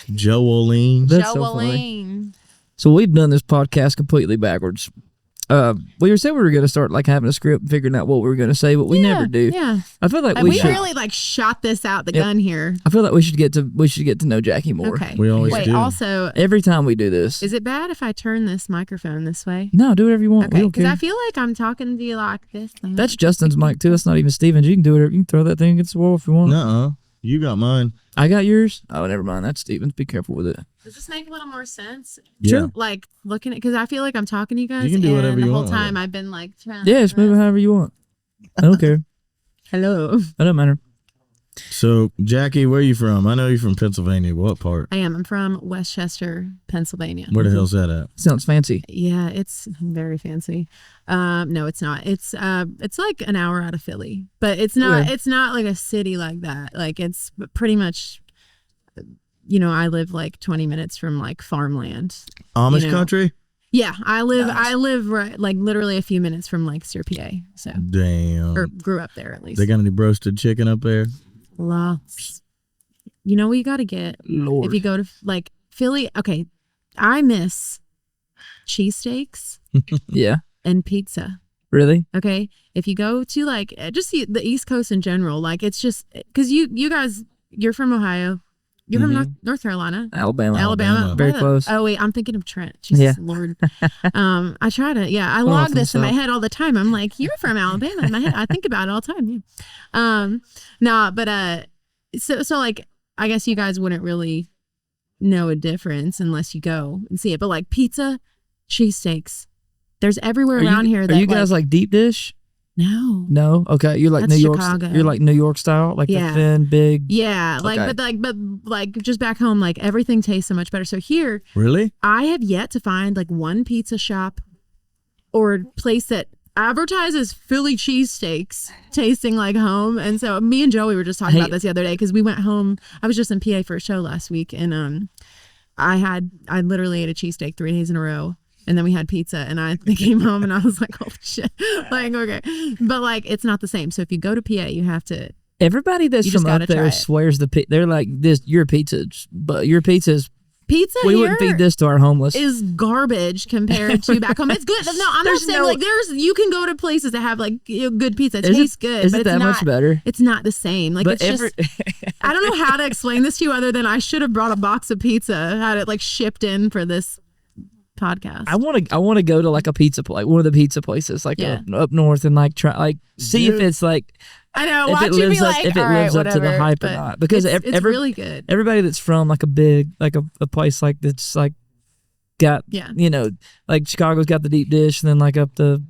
Jolene. That's so funny. Jolene. So we've done this podcast completely backwards. We were saying we were going to start like having a script, figuring out what we were going to say, but we never do. Yeah. I feel like we should. really like shot this out the gun here. I feel like we should get to know Jackie more. Okay. We always Wait, do. also, Every time we do this. is it bad if I turn this microphone this way? No, do whatever you want. We Okay, don't because care. I feel like I'm talking to you like this. That's Justin's mic too. That's not even Steven's. You can do whatever. You can throw that thing against the wall if you want. Nuh-uh. You got mine. I got yours. Oh, never mind. That's Steven's. Be careful with it. Does this make a little more sense? Yeah. Like looking at, because I feel like I'm talking to you guys. You can do whatever and you the whole want with time it. I've been like trying. Yeah, just move it however you want. I don't care. Hello. It don't matter. So, Jackie, where are you from? I know you're from Pennsylvania. What part? I am. I'm from Westchester, Pennsylvania. Where the hell's that at? Sounds fancy. Yeah, it's very fancy. No, it's not. It's like an hour out of Philly, but it's not. Yeah. It's not like a city like that. Like it's pretty much. You know, I live like 20 minutes from like farmland. Amish You know. country? Yeah, I live. Nice. I live right, like literally a few minutes from Lancaster, PA. So, Damn. or grew up there at least. They got any roasted chicken up there? Lots. You know what you got to get Lord. if you go to like Philly. Okay, I miss cheesesteaks Yeah. and pizza. Really? Okay, if you go to like just the East Coast in general, like it's just because you guys, you're from Ohio, you're from North Carolina, Alabama. Very Why the- close. Oh wait, I'm thinking of Trent. Jesus Yeah. Lord. I try to. Yeah, I Off log this in my myself. head all the time. I'm like, you're from Alabama in my head. I think about it all the time. Yeah. Nah, but so like I guess you guys wouldn't really know a difference unless you go and see it. But like pizza, cheesesteaks, there's everywhere around here. That Are you guys like deep dish? no. No. Okay. You're like That's New York. Chicago. You're like New York style, like Yeah. the thin, big. Yeah, like Okay. but like just back home, like everything tastes so much better. So here, Really? I have yet to find like one pizza shop or place that advertises Philly cheesesteaks tasting like home. And so me and Joey were just talking about this the other day because we went home. I was just in PA for a show last week, and I literally ate a cheesesteak 3 days in a row. And then we had pizza, and I came home, and I was like, "Oh shit!" Like, okay, but like, it's not the same. So if you go to PA, you have to. Everybody that's You just from up gotta try there it. swears they're like this. Your pizza, but your pizza's. Pizza We here wouldn't feed this to our homeless. is garbage compared to back home. It's good. No, I'm not saying like you can go to places that have like good pizza. It tastes good. Is but it it's that not, much better? It's not the same. Like But it's just. I don't know how to explain this to you other than I should have brought a box of pizza, had it like shipped in for this podcast. I want to go to like a pizza place, one of the pizza places, like up north, and like try like see if it's like I know. if Watch it you lives be up like, if it all right, lives up to the whatever, hype or but not. Because it's really good. everybody that's from like a big like a place like that's like got you know like Chicago's got the deep dish, and then like up the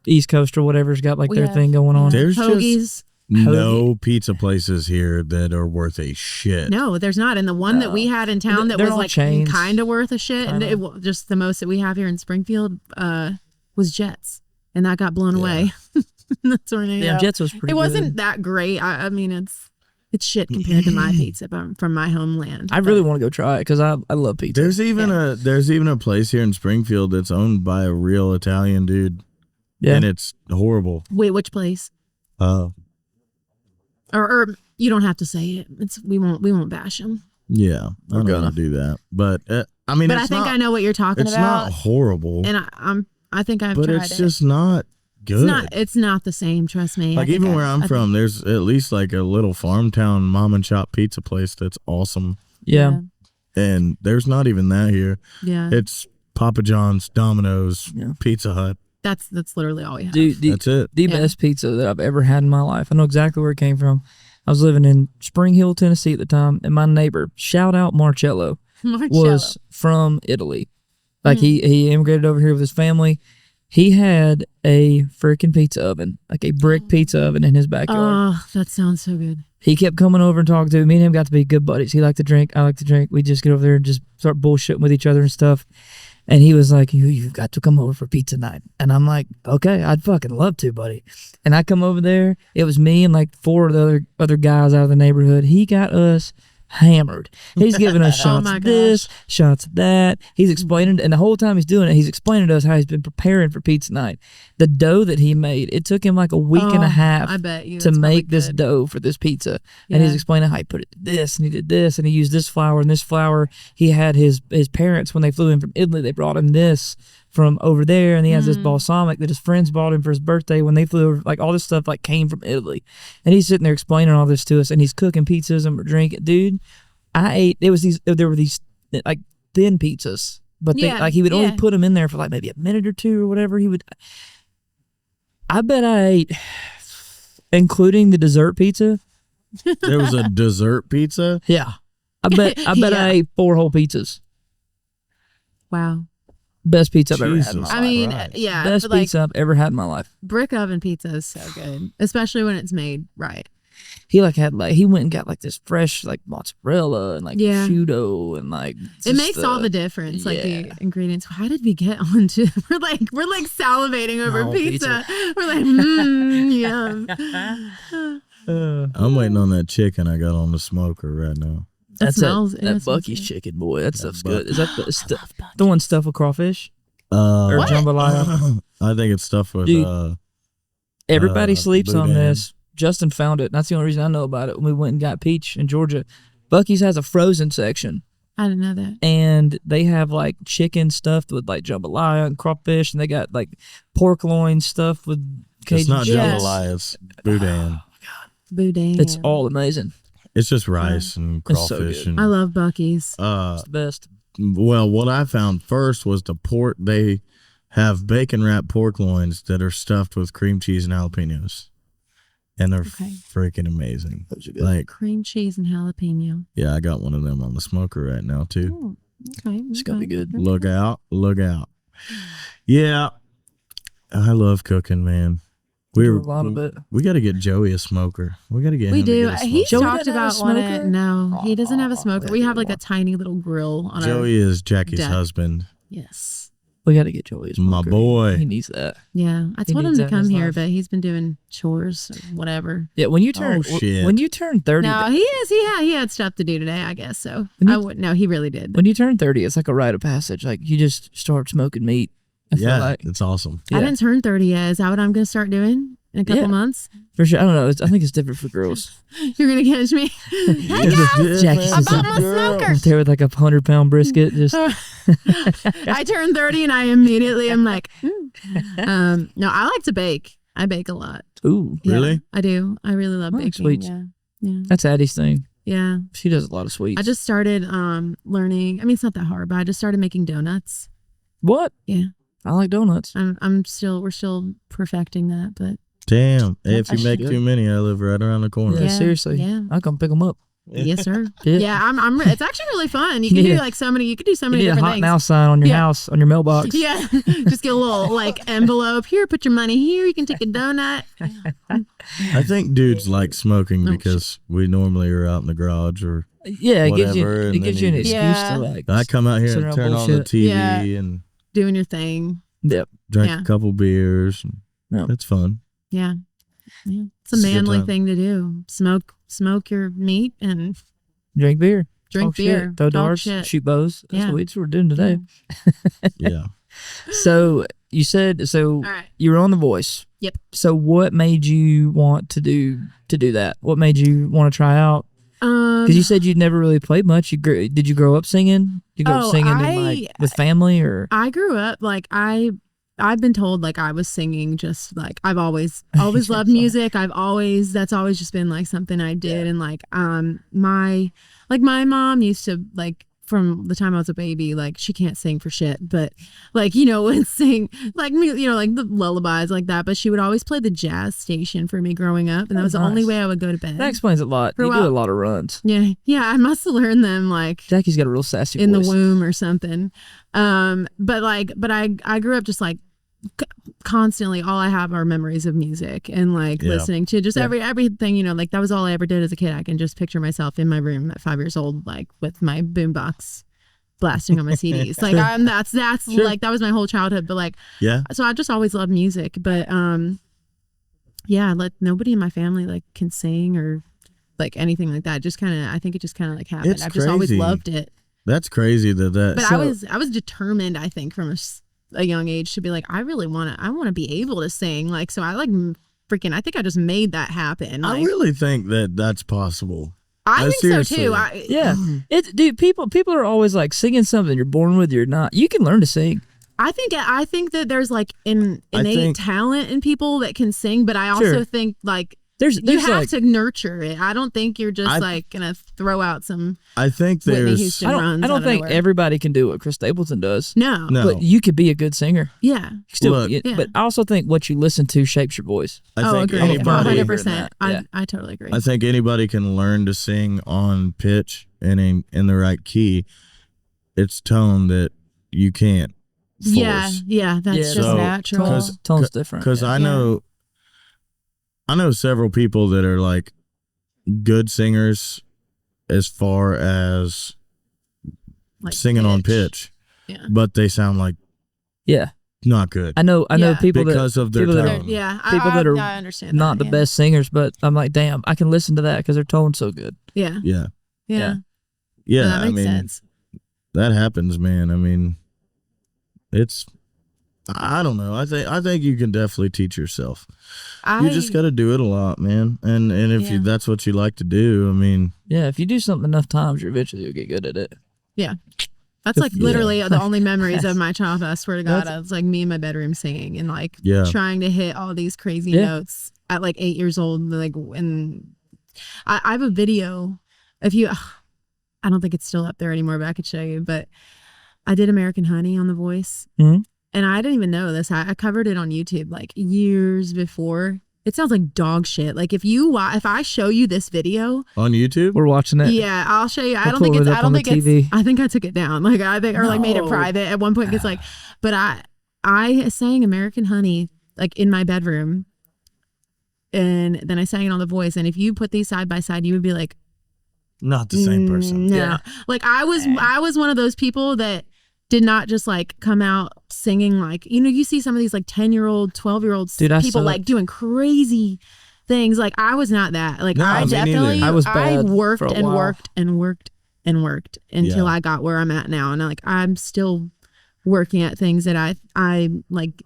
East Coast or whatever's got like their thing going on. There's Hoagies. just no pizza places here that are worth a shit. No, there's not. And the one that we had in town that They're was all like chains. kind of worth a shit, and just the most that we have here in Springfield was Jets, and that got blown away. That's where Yeah, Jets was pretty. It wasn't good. that great. I mean, it's shit compared to my pizza from my homeland. I really want to go try it because I love pizza. There's even a place here in Springfield that's owned by a real Italian dude. Yeah. And it's horrible. Wait, which place? Or you don't have to say it. We won't bash them. Yeah, I'm gonna do that. But I mean, But I think I know what you're talking it's about. not horrible, And I think I've but tried it's it. just not good. It's not the same. Trust me. Like even where I'm from, there's at least like a little farm town mom and shop pizza place that's awesome. Yeah. And there's not even that here. Yeah. It's Papa John's, Domino's, Pizza Hut. That's literally all we have. Dude, That's it. The best pizza that I've ever had in my life. I know exactly where it came from. I was living in Spring Hill, Tennessee at the time, and my neighbor, shout out Marcello, was from Italy. Like he immigrated over here with his family. He had a freaking pizza oven, like a brick pizza oven in his backyard. Oh, that sounds so good. He kept coming over and talking to me. Me and him got to be good buddies. He liked to drink. I like to drink. We just get over there and just start bullshitting with each other and stuff. And he was like, you've got to come over for pizza night. And I'm like, okay, I'd fucking love to, buddy. And I come over there. It was me and like 4 of the other guys out of the neighborhood. He got us hammered. He's giving us shots my of this, shots of that. He's explaining, and the whole time he's doing it, he's explaining to us how he's been preparing for pizza night. The dough that he made, it took him like a week and a half I bet you, to make this dough for this pizza. Yeah. And he's explaining how he put it to this, and he did this, and he used this flour and this flour. He had his parents, when they flew in from Italy, they brought him this from over there, and he has this balsamic that his friends bought him for his birthday when they flew over. Like, all this stuff like came from Italy, and he's sitting there explaining all this to us, and he's cooking pizzas and we're drinking. Dude, I ate. There were these like thin pizzas, but he would only put them in there for like maybe a minute or two or whatever. I bet I ate, including the dessert pizza. There was a dessert pizza. Yeah, I bet I ate 4 whole pizzas. Wow. Best pizza I've ever had in my life. I mean, best pizza I've ever had in my life. Brick oven pizza is so good, especially when it's made right. He he went and got like this fresh like mozzarella and like prosciutto and like it makes all the difference, like the ingredients. How did we get onto? We're like salivating over pizza. We're like, yum. I'm waiting on that chicken I got on the smoker right now. That Bucky's chicken, boy. That stuff's good. Is that the one stuffed with crawfish? Or jambalaya? I think it's stuffed with. Dude, everybody sleeps on boudin. this. Justin found it. That's the only reason I know about it. When we went and got Peach in Georgia, Bucky's has a frozen section. I didn't know that. And they have like chicken stuffed with like jambalaya and crawfish, and they got like pork loin stuffed with Cajun. It's not cheese. jambalaya. It's boudin. Oh my god, boudin. It's all amazing. It's just rice and crawfish. So and I love Bucky's. It's the best. Well, what I found first was the pork. They have bacon wrapped pork loins that are stuffed with cream cheese and jalapenos, and they're freaking amazing. Those are good. Like cream cheese and jalapeno. Yeah, I got one of them on the smoker right now too. Okay, it's gonna be good. Look out! Look out! Yeah, I love cooking, man. We got to get Joey a smoker. We got to get. We him do. To get a He's smoker. talked about one. No, he doesn't have a smoker. We have like a tiny little grill on Joey is Jackie's deck. Husband. Yes. We got to get Joey a smoker. My boy. He needs that. Yeah, I told him to come here, but he's been doing chores or whatever. Yeah, when you turn 30. No, he is. He had stuff to do today, I guess. So I wouldn't. No, he really did. When you turn 30, it's like a rite of passage. Like you just start smoking meat. I feel like. It's awesome. I didn't turn 30 yet. Is that what I'm going to start doing in a couple months? For sure. I don't know. I think it's different for girls. You're going to catch me. Jackie's I bought my smoker. There with like a 100-pound brisket. Just. I turned 30 and I immediately am like, no, I like to bake. I bake a lot. Ooh, really? I do. I really love baking. Sweets. Yeah. That's Addie's thing. Yeah. She does a lot of sweets. I just started learning. I mean, it's not that hard, but I just started making donuts. What? Yeah. I like donuts. We're still perfecting that, but. Damn. Hey, if you make too many, I live right around the corner. Yeah, seriously. Yeah. I'll come pick them up. Yes, sir. Yeah, I'm. It's actually really fun. You can do like so many. You could do so many different things. You need a hot now sign on your house, on your mailbox. Yeah, just get a little like envelope here. Put your money here. You can take a donut. I think dudes like smoking because we normally are out in the garage or it gives you whatever, an excuse to like. I come out here and turn on the TV and doing your thing. Yep. Drink a couple beers. It's fun. Yeah. It's a manly thing to do. Smoke your meat and drink beer. Drink beer. Throw darts. Shoot bows. That's what we're doing today. Yeah. So you said you were on The Voice. Yep. So what made you want to do that? What made you want to try out? Because you said you'd never really played much. Did you grow up singing? Did you grow up singing with family or? I grew up like I've been told like I was singing just like I've always loved music. That's always just been like something I did. And like my mom used to like from the time I was a baby, like she can't sing for shit, but like, would sing like me, like the lullabies like that. But she would always play the jazz station for me growing up. And that was the only way I would go to bed. That explains a lot. You do a lot of runs. Yeah. Yeah. I must have learned them like Jackie's got a real sassy in voice. the womb or something. But I grew up just like constantly all I have are memories of music and like listening to just everything, like that was all I ever did as a kid. I can just picture myself in my room at 5 years old, like with my boombox blasting on my CDs. Like that's like that was my whole childhood. But like so I just always loved music. But like nobody in my family like can sing or like anything like that. Just kind of, I think it just kind of like happened. It's I've just always crazy. loved it. That's crazy that. But I was determined, I think, from a young age to be like, I want to be able to sing. Like, so I like freaking, I think I just made that happen. Like, I really think that that's possible. I think seriously. so too. Yeah, dude. People are always like singing something you're born with. You're not. You can learn to sing. I think that there's like innate talent in people that can sing, but I also think like you have like, to nurture it. I don't think you're just like gonna throw out some. I think Whitney there's. Houston I don't think everybody can do what Chris Stapleton does. No, but you could be a good singer. Yeah, still. But I also think what you listen to shapes your voice. I think agree. anybody. 100%. I totally agree. I think anybody can learn to sing on pitch and in the right key. It's tone that you can't force. Yeah, that's just natural. Tone's different. Because I know several people that are like good singers as far as like singing on pitch, but they sound like not good. I know people because of their tone. People that are I understand not the best singers, but I'm like, damn, I can listen to that because their tone's so good. Yeah. That makes sense. That happens, man. I mean, I don't know. I think you can definitely teach yourself. You just got to do it a lot, man. And if that's what you like to do, I mean, if you do something enough times, eventually you'll get good at it. Yeah. That's like literally the only memories of my childhood. I swear to God, it's like me in my bedroom singing and like trying to hit all these crazy notes at like 8 years old. Like, and I have a video. I don't think it's still up there anymore, but I could show you. But I did American Honey on The Voice. Mm-hmm. And I didn't even know this. I covered it on YouTube like years before. It sounds like dog shit. Like if I show you this video on YouTube, we're watching it. Yeah, I'll show you. I don't think I took it down. Like I think, or like made it private at one point. Because like, but I sang American Honey like in my bedroom, and then I sang it on The Voice. And if you put these side by side, you would be like, not the same person. No, like I was one of those people that did not just like come out singing like, you see some of these like 10-year-old, 12-year-old people like doing crazy things. Like I was not that. Like I worked and worked and worked and worked until I got where I'm at now. And like I'm still working at things that I like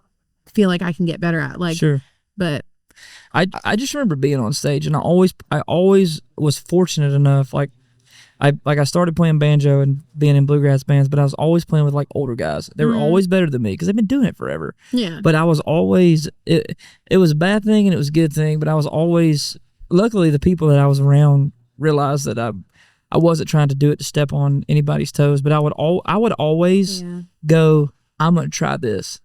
feel like I can get better at. Like but I just remember being on stage and I always was fortunate enough I started playing banjo and being in bluegrass bands, but I was always playing with like older guys. They were always better than me because they've been doing it forever. Yeah. But I was always it was a bad thing and it was a good thing, but I was always luckily the people that I was around realized that I wasn't trying to do it to step on anybody's toes, but I would always go, I'm gonna try this.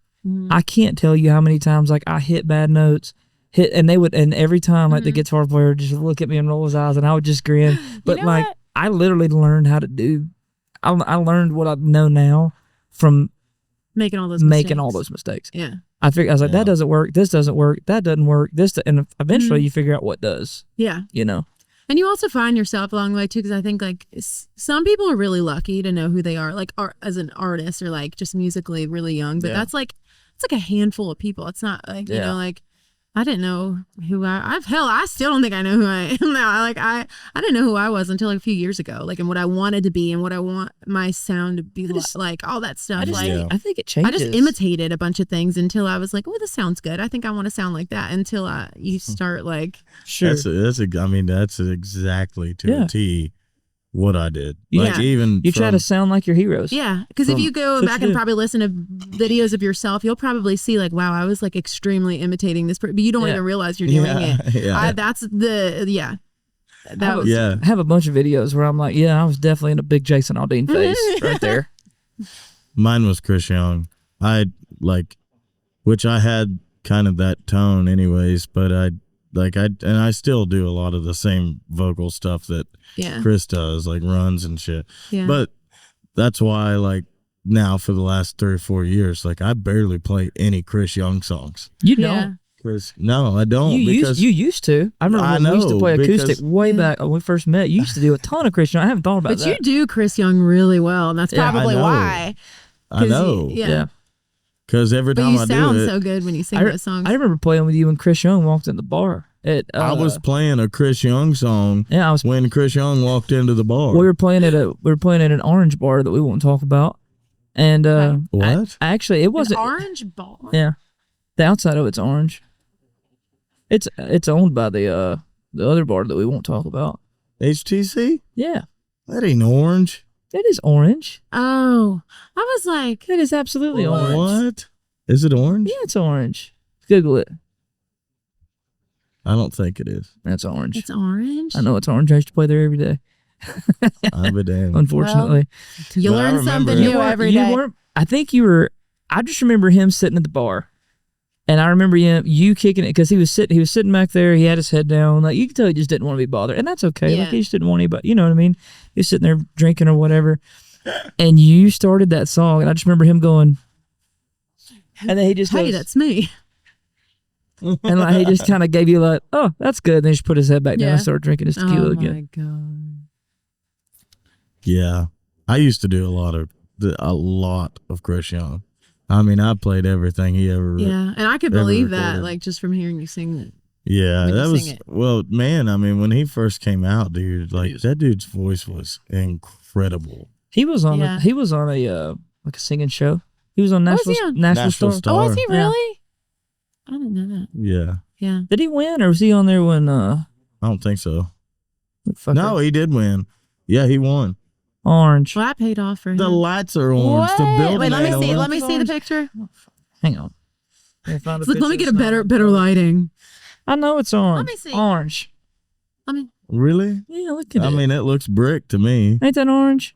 I can't tell you how many times like I hit bad notes. And every time like the guitar player would just look at me and roll his eyes and I would just grin. But like I literally learned how to do. I learned what I know now from making all those mistakes. Yeah, I was like, that doesn't work. This doesn't work. That doesn't work. And eventually you figure out what does. Yeah, And you also find yourself along the way too, because I think like some people are really lucky to know who they are, like as an artist or like just musically really young. But that's like it's like a handful of people. It's not like like. I didn't know who I still don't think I know who I am now. Like I didn't know who I was until like a few years ago, like and what I wanted to be and what I want my sound to be like all that stuff. I think it changes. I just imitated a bunch of things until I was like, oh, this sounds good. I think I want to sound like that until you start like. Sure. That's exactly to a T what I did. Like even you try to sound like your heroes. Yeah, because if you go back and probably listen to videos of yourself, you'll probably see like, wow, I was like extremely imitating this, but you don't even realize you're doing it. Yeah, I have a bunch of videos where I'm like, I was definitely in a big Jason Aldean face right there. Mine was Chris Young. Which I had kind of that tone anyways, but I still do a lot of the same vocal stuff that Chris does, like runs and shit. Yeah. But that's why now for the last 3 or 4 years, I barely play any Chris Young songs. You don't. Chris, no, I don't. You used to. I remember when we used to play acoustic way back when we first met. You used to do a ton of Chris Young. I haven't thought about that. But you do Chris Young really well, and that's probably why. I know. Because every time I do it, you sound so good when you sing those songs. I remember playing with you when Chris Young walked in the bar. I was playing a Chris Young song. Yeah, I was when Chris Young walked into the bar. We were playing at an orange bar that we won't talk about. And what? Actually, it wasn't an orange bar. Yeah, the outside of it's orange. It's owned by the other bar that we won't talk about. HTC? Yeah, that ain't orange. It is orange. Oh, I was like, it is absolutely orange. What? Is it orange? Yeah, it's orange. Google it. I don't think it is. That's orange. It's orange? I know it's orange. I used to play there every day. I'll be damned. Unfortunately. Well, you learn something new every day. I think you were, I just remember him sitting at the bar. And I remember you kicking it because he was sitting back there. He had his head down. Like, you could tell he just didn't want to be bothered. And that's okay. Yeah. Like, he just didn't want anybody, you know what I mean? He was sitting there drinking or whatever. And you started that song. And I just remember him going, and then he just hey, goes, that's me. And like he just kind of gave you like, oh, that's good. And then he just put his head back down and started drinking his tequila again. Oh my God. Yeah, I used to do a lot of Chris Young. I mean, I played everything he ever. Yeah, and I could believe that, like just from hearing you sing it. Yeah, that was well, man. I mean, when he first came out, dude, like that dude's voice was incredible. He was on a like a singing show. He was on National Star. Oh, was he really? I didn't know that. Yeah. Yeah. Did he win, or was he on there when? I don't think so. No, he did win. Yeah, he won. Orange. Well, that paid off for him. The lights are orange. What? The building. Wait, let me see. Orange. Let me see the picture. Hang on. Let me get a better lighting. I know it's orange. Let me see. Orange. Really? Yeah, look at it. I mean, it looks brick to me. Ain't that orange?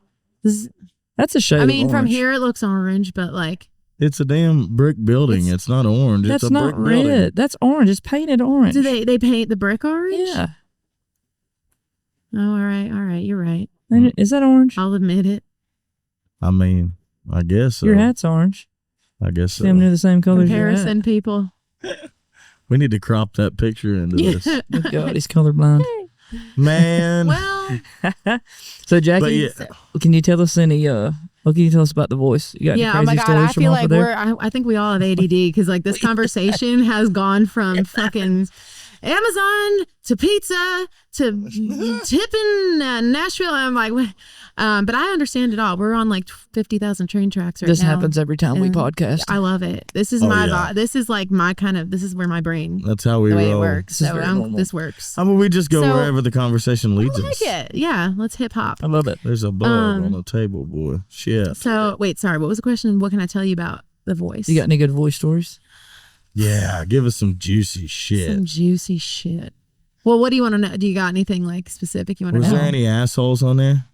That's a shade. I mean, of from orange. here it looks orange, but like it's a damn brick building. It's not orange. That's it's a not brick red. building. That's orange. It's painted orange. Do they paint the brick orange? Yeah. Oh, all right. You're right. Is that orange? I'll admit it. I mean, I guess so. Your hat's orange. I guess so. Damn near the same color. Comparison, people. We need to crop that picture into this. Good God, he's colorblind. Man. Well. So Jackie, can you tell us any? What can you tell us about The Voice? You got any crazy oh my God, stories I from feel off like of there? I think we all have ADD because like this conversation has gone from fucking Amazon to pizza to tipping Nashville. I'm like, but I understand it all. We're on like 50,000 train tracks right now. This happens every time we podcast. I love it. This is this is like my kind of, this is where my brain. That's how we the way roll. it works. This works. I mean, we just go wherever the conversation leads us. I like it. Yeah, let's hip hop. I love it. There's a bug on the table, boy. Shit. So wait, sorry. What was the question? What can I tell you about The Voice? You got any good voice stories? Yeah, give us some juicy shit. Some juicy shit. Well, what do you want to know? Do you got anything like specific you want to know? Was there any assholes on there?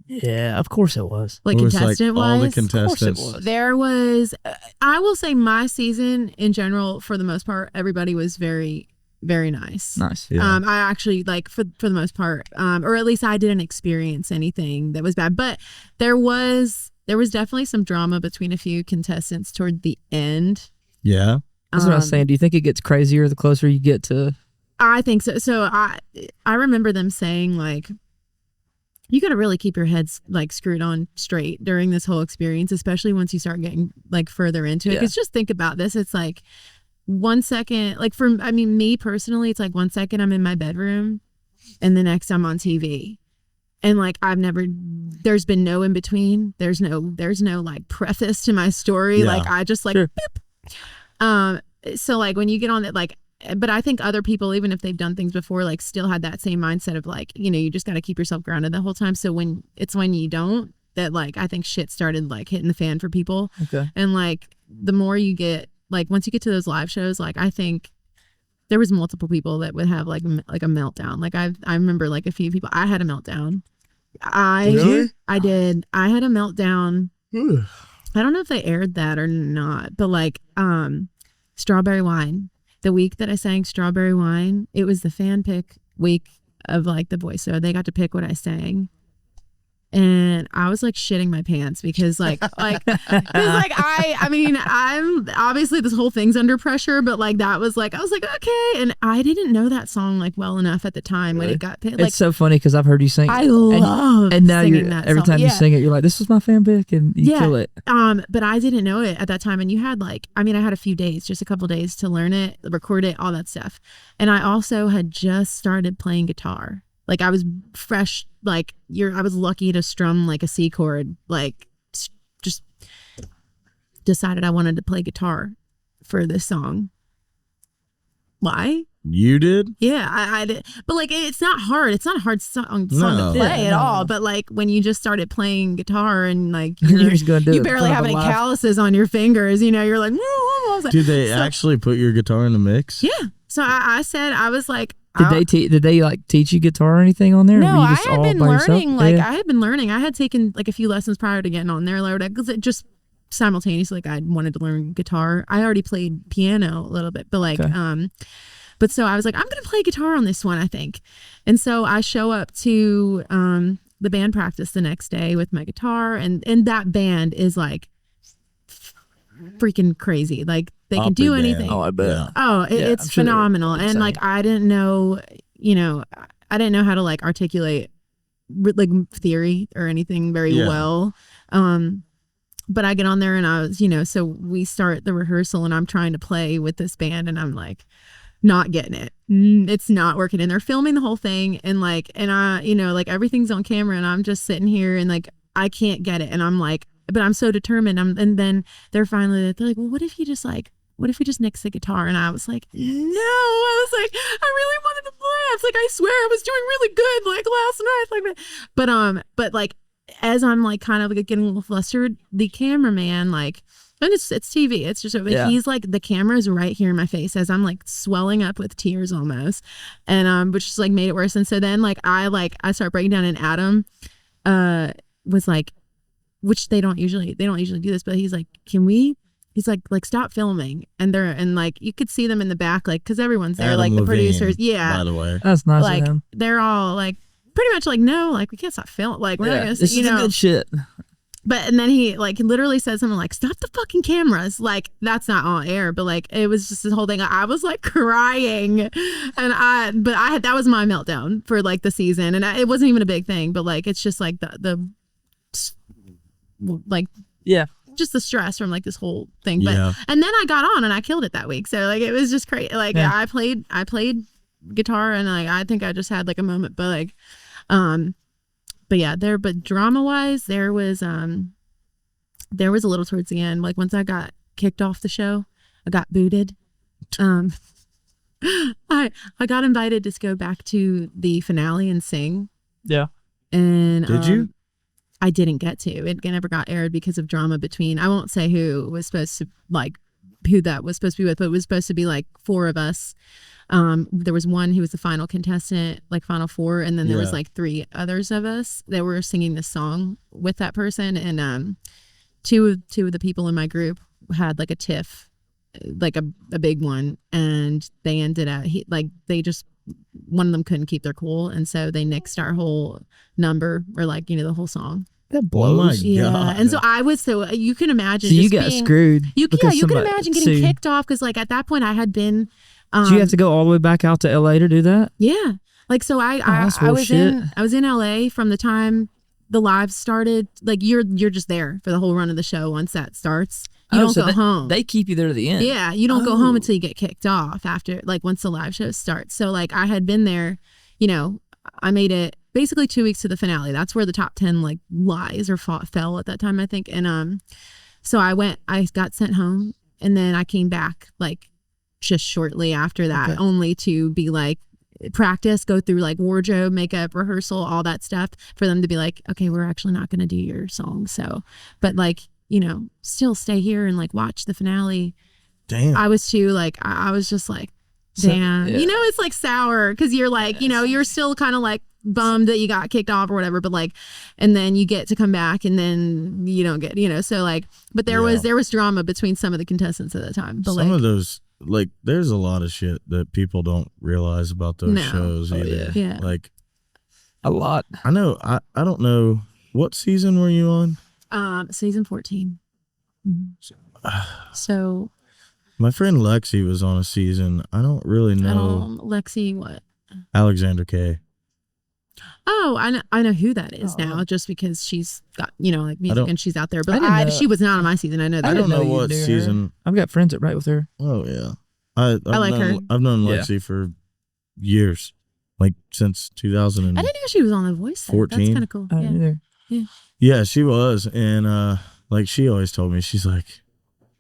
Yeah, of course it was. Like contestant wise? All the contestants. Of course it was. There was, I will say my season in general, for the most part, everybody was very, very nice. Nice. Yeah. I actually like for the most part, or at least I didn't experience anything that was bad, but there was definitely some drama between a few contestants toward the end. Yeah. That's what I was saying. Do you think it gets crazier the closer you get to? I think so. So I remember them saying like, you got to really keep your heads like screwed on straight during this whole experience, especially once you start getting like further into it. Because just think about this. It's like 1 second, like me personally, it's like 1 second I'm in my bedroom and the next I'm on TV. And like there's been no in between. There's no like preface to my story. Yeah. Like I just like, boop. So like when you get on that, like, but I think other people, even if they've done things before, like still had that same mindset of like, you just got to keep yourself grounded the whole time. So when you don't, that like, I think shit started like hitting the fan for people. Okay. And like, the more you get, like once you get to those live shows, like I think there was multiple people that would have like a meltdown. Like I remember like a few people, I had a meltdown. Really? I did. I had a meltdown. I don't know if they aired that or not, but like, Strawberry Wine. The week that I sang Strawberry Wine, it was the fan pick week of like The Voice. So they got to pick what I sang. And and I was like shitting my pants because I mean, I'm obviously this whole thing's under pressure, but like that was like I was like okay, and I didn't know that song like well enough at the time when it got like, it's so funny because I've heard you sing. I love and now singing that every song. time you sing it, you're like, this is my fan pick, and you kill it. But I didn't know it at that time, and you had like I mean I had a few days, just a couple days to learn it, record it, all that stuff, and I also had just started playing guitar. Like I was fresh, like I was lucky to strum like a C chord, like just decided I wanted to play guitar for this song. Why? You did? Yeah, I did. But like, it's not hard. It's not a hard song to play at all. But like, when you just started playing guitar and like, you barely have any calluses on your fingers, you know, you're like, did they actually put your guitar in the mix? Yeah. So I said, I was like, did they like teach you guitar or anything on there? No, I had been learning. Like I had been learning. I had taken like a few lessons prior to getting on there, because it just simultaneously, like I wanted to learn guitar. I already played piano a little bit, but like, but so I was like, I'm going to play guitar on this one, I think. And so I show up to the band practice the next day with my guitar, and that band is like freaking crazy. Like they can do anything. Oh, I bet. Yeah. Oh, it's phenomenal. And like, I didn't know, you know, I didn't know how to like articulate like theory or anything very well. But I get on there and I was, you know, so we start the rehearsal and I'm trying to play with this band and I'm like, not getting it. It's not working. And they're filming the whole thing. And like, and I, you know, like everything's on camera and I'm just sitting here and like, I can't get it. And I'm like, but I'm so determined. And then they're like, well, what if you just nix the guitar? And I was like, no, I was like, I really wanted to play. I was like, I swear I was doing really good like last night. Like, but like, as I'm like kind of like getting a little flustered, the cameraman like, and it's TV. It's just he's like, the camera is right here in my face as I'm like swelling up with tears almost, and which just like made it worse. And so then like I start breaking down, and Adam was like, which they don't usually do this, but he's like, he's like stop filming, and like you could see them in the back, like because everyone's there, Adam like Levine, the producers, by the way, that's nice. Like of him. they're all like pretty much like, no, like we can't stop filming, like we're not gonna, this is good shit. But and then he like literally said something like, stop the fucking cameras. Like that's not on air, but like it was just this whole thing. I was like crying, and that was my meltdown for like the season, and it wasn't even a big thing, but like it's just like the like just the stress from like this whole thing. But and then I got on and I killed it that week. So like it was just crazy. Like I played guitar and like I think I just had like a moment, but like but drama wise there was a little towards the end, like once I got kicked off the show, I got booted. I got invited to go back to the finale and sing. Yeah. And did you? I didn't get to. It never got aired because of drama between, I won't say who was supposed to like who that was supposed to be with, but it was supposed to be like 4 of us. There was one who was the final contestant, like final 4, and then there was like 3 others of us that were singing this song with that person, and two of the people in my group had like a tiff, like a big one, and they ended up one of them couldn't keep their cool, and so they nixed our whole number, or like, you know, the whole song. That blows. God. And so I was, you can imagine. So you got screwed. You can imagine getting kicked off, because like at that point I had been. Did you have to go all the way back out to LA to do that? Yeah. Like, so I was in LA from the time the live started. Like you're just there for the whole run of the show. Once that starts, you don't go home. They keep you there to the end. Yeah. You don't go home until you get kicked off after, like, once the live show starts. So like I had been there, you know, I made it basically 2 weeks to the finale. That's where the top 10 like lies or fell at that time, I think. And so I got sent home, and then I came back like just shortly after that, only to be like practice, go through like wardrobe, makeup, rehearsal, all that stuff, for them to be like, okay, we're actually not going to do your song. So, but like, you know, still stay here and like watch the finale. Damn. I was too like, I was just like, damn, you know, it's like sour, because you're like, you know, you're still kind of like bummed that you got kicked off or whatever, but like, and then you get to come back, and then you don't get, you know, so like, but there was drama between some of the contestants at the time. But some of those, like, there's a lot of shit that people don't realize about those shows either. Yeah. Like a lot. I know, I don't know what season were you on? Season 14. Mm-hmm. So my friend Lexi was on a season. I don't really know. Lexi what? Alexander K. Oh, I know who that is now, just because she's got like music and she's out there. But she was not on my season. I know that. I don't know what season. I've got friends that write with her. Oh yeah, I like her. I've known Lexi for years, like since 2000. I didn't know she was on The Voice. 14. That's kind of cool. Yeah, she was, and like she always told me, she's like,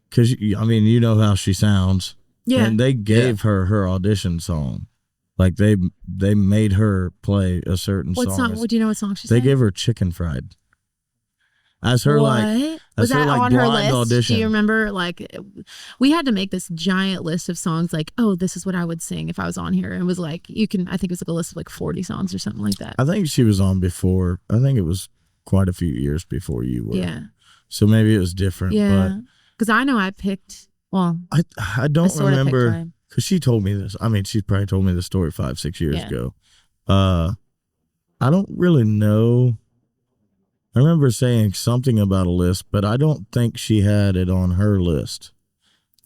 because I mean, you know how she sounds. Yeah, and they gave her audition song. Like they made her play a certain song. What song? What do you know? What song she sang? They gave her Chicken Fried. As her was that on her list? Audition. Do you remember? Like, we had to make this giant list of songs. Like, oh, this is what I would sing if I was on here. And it was like I think it was like a list of like 40 songs or something like that. I think she was on before. I think it was quite a few years before you were. Yeah. So maybe it was different. Yeah. Because I know I picked. Well, I don't remember. Because she told me this. I mean, she probably told me the story 5-6 years ago. I don't really know. I remember saying something about a list, but I don't think she had it on her list.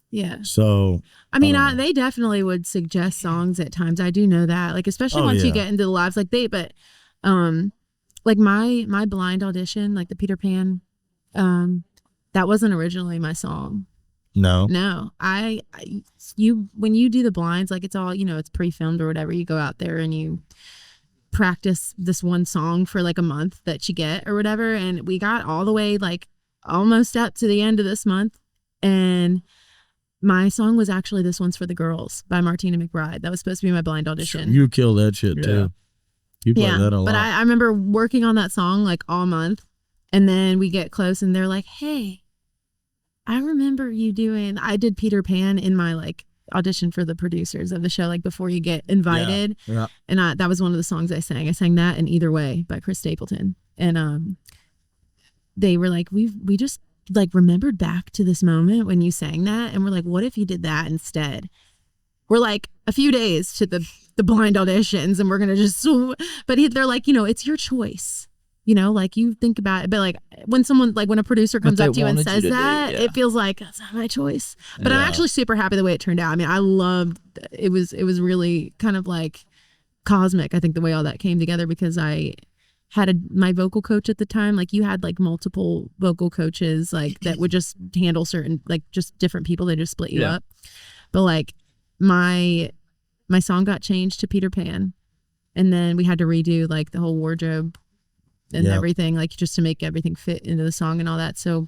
Yeah. So I mean, they definitely would suggest songs at times. I do know that, like especially once you get into the lives, like like my blind audition, like the Peter Pan, that wasn't originally my song. No. When you do the blinds, like it's all, it's pre-filmed or whatever, you go out there and you practice this one song for like a month that you get or whatever. And we got all the way like almost up to the end of this month. And my song was actually This One's for the Girls by Martina McBride. That was supposed to be my blind audition. You killed that shit too. You played that a lot. But I remember working on that song like all month. And then we get close and they're like, hey, I remember you doing, I did Peter Pan in my like audition for the producers of the show, like before you get invited. Yeah. And that was one of the songs I sang. I sang that and Either Way by Chris Stapleton. And they were like, we just like remembered back to this moment when you sang that. And we're like, what if you did that instead? We're like a few days to the blind auditions and we're going to just, but they're like, it's your choice. Like you think about it, but like when a producer comes up to you and says that, it feels like that's not my choice. But I'm actually super happy the way it turned out. I mean, I loved it. Was really kind of like cosmic. I think the way all that came together, because I had my vocal coach at the time. Like you had like multiple vocal coaches like that would just handle certain, like just different people. They just split you up. But like my song got changed to Peter Pan, and then we had to redo like the whole wardrobe and everything, like just to make everything fit into the song and all that. So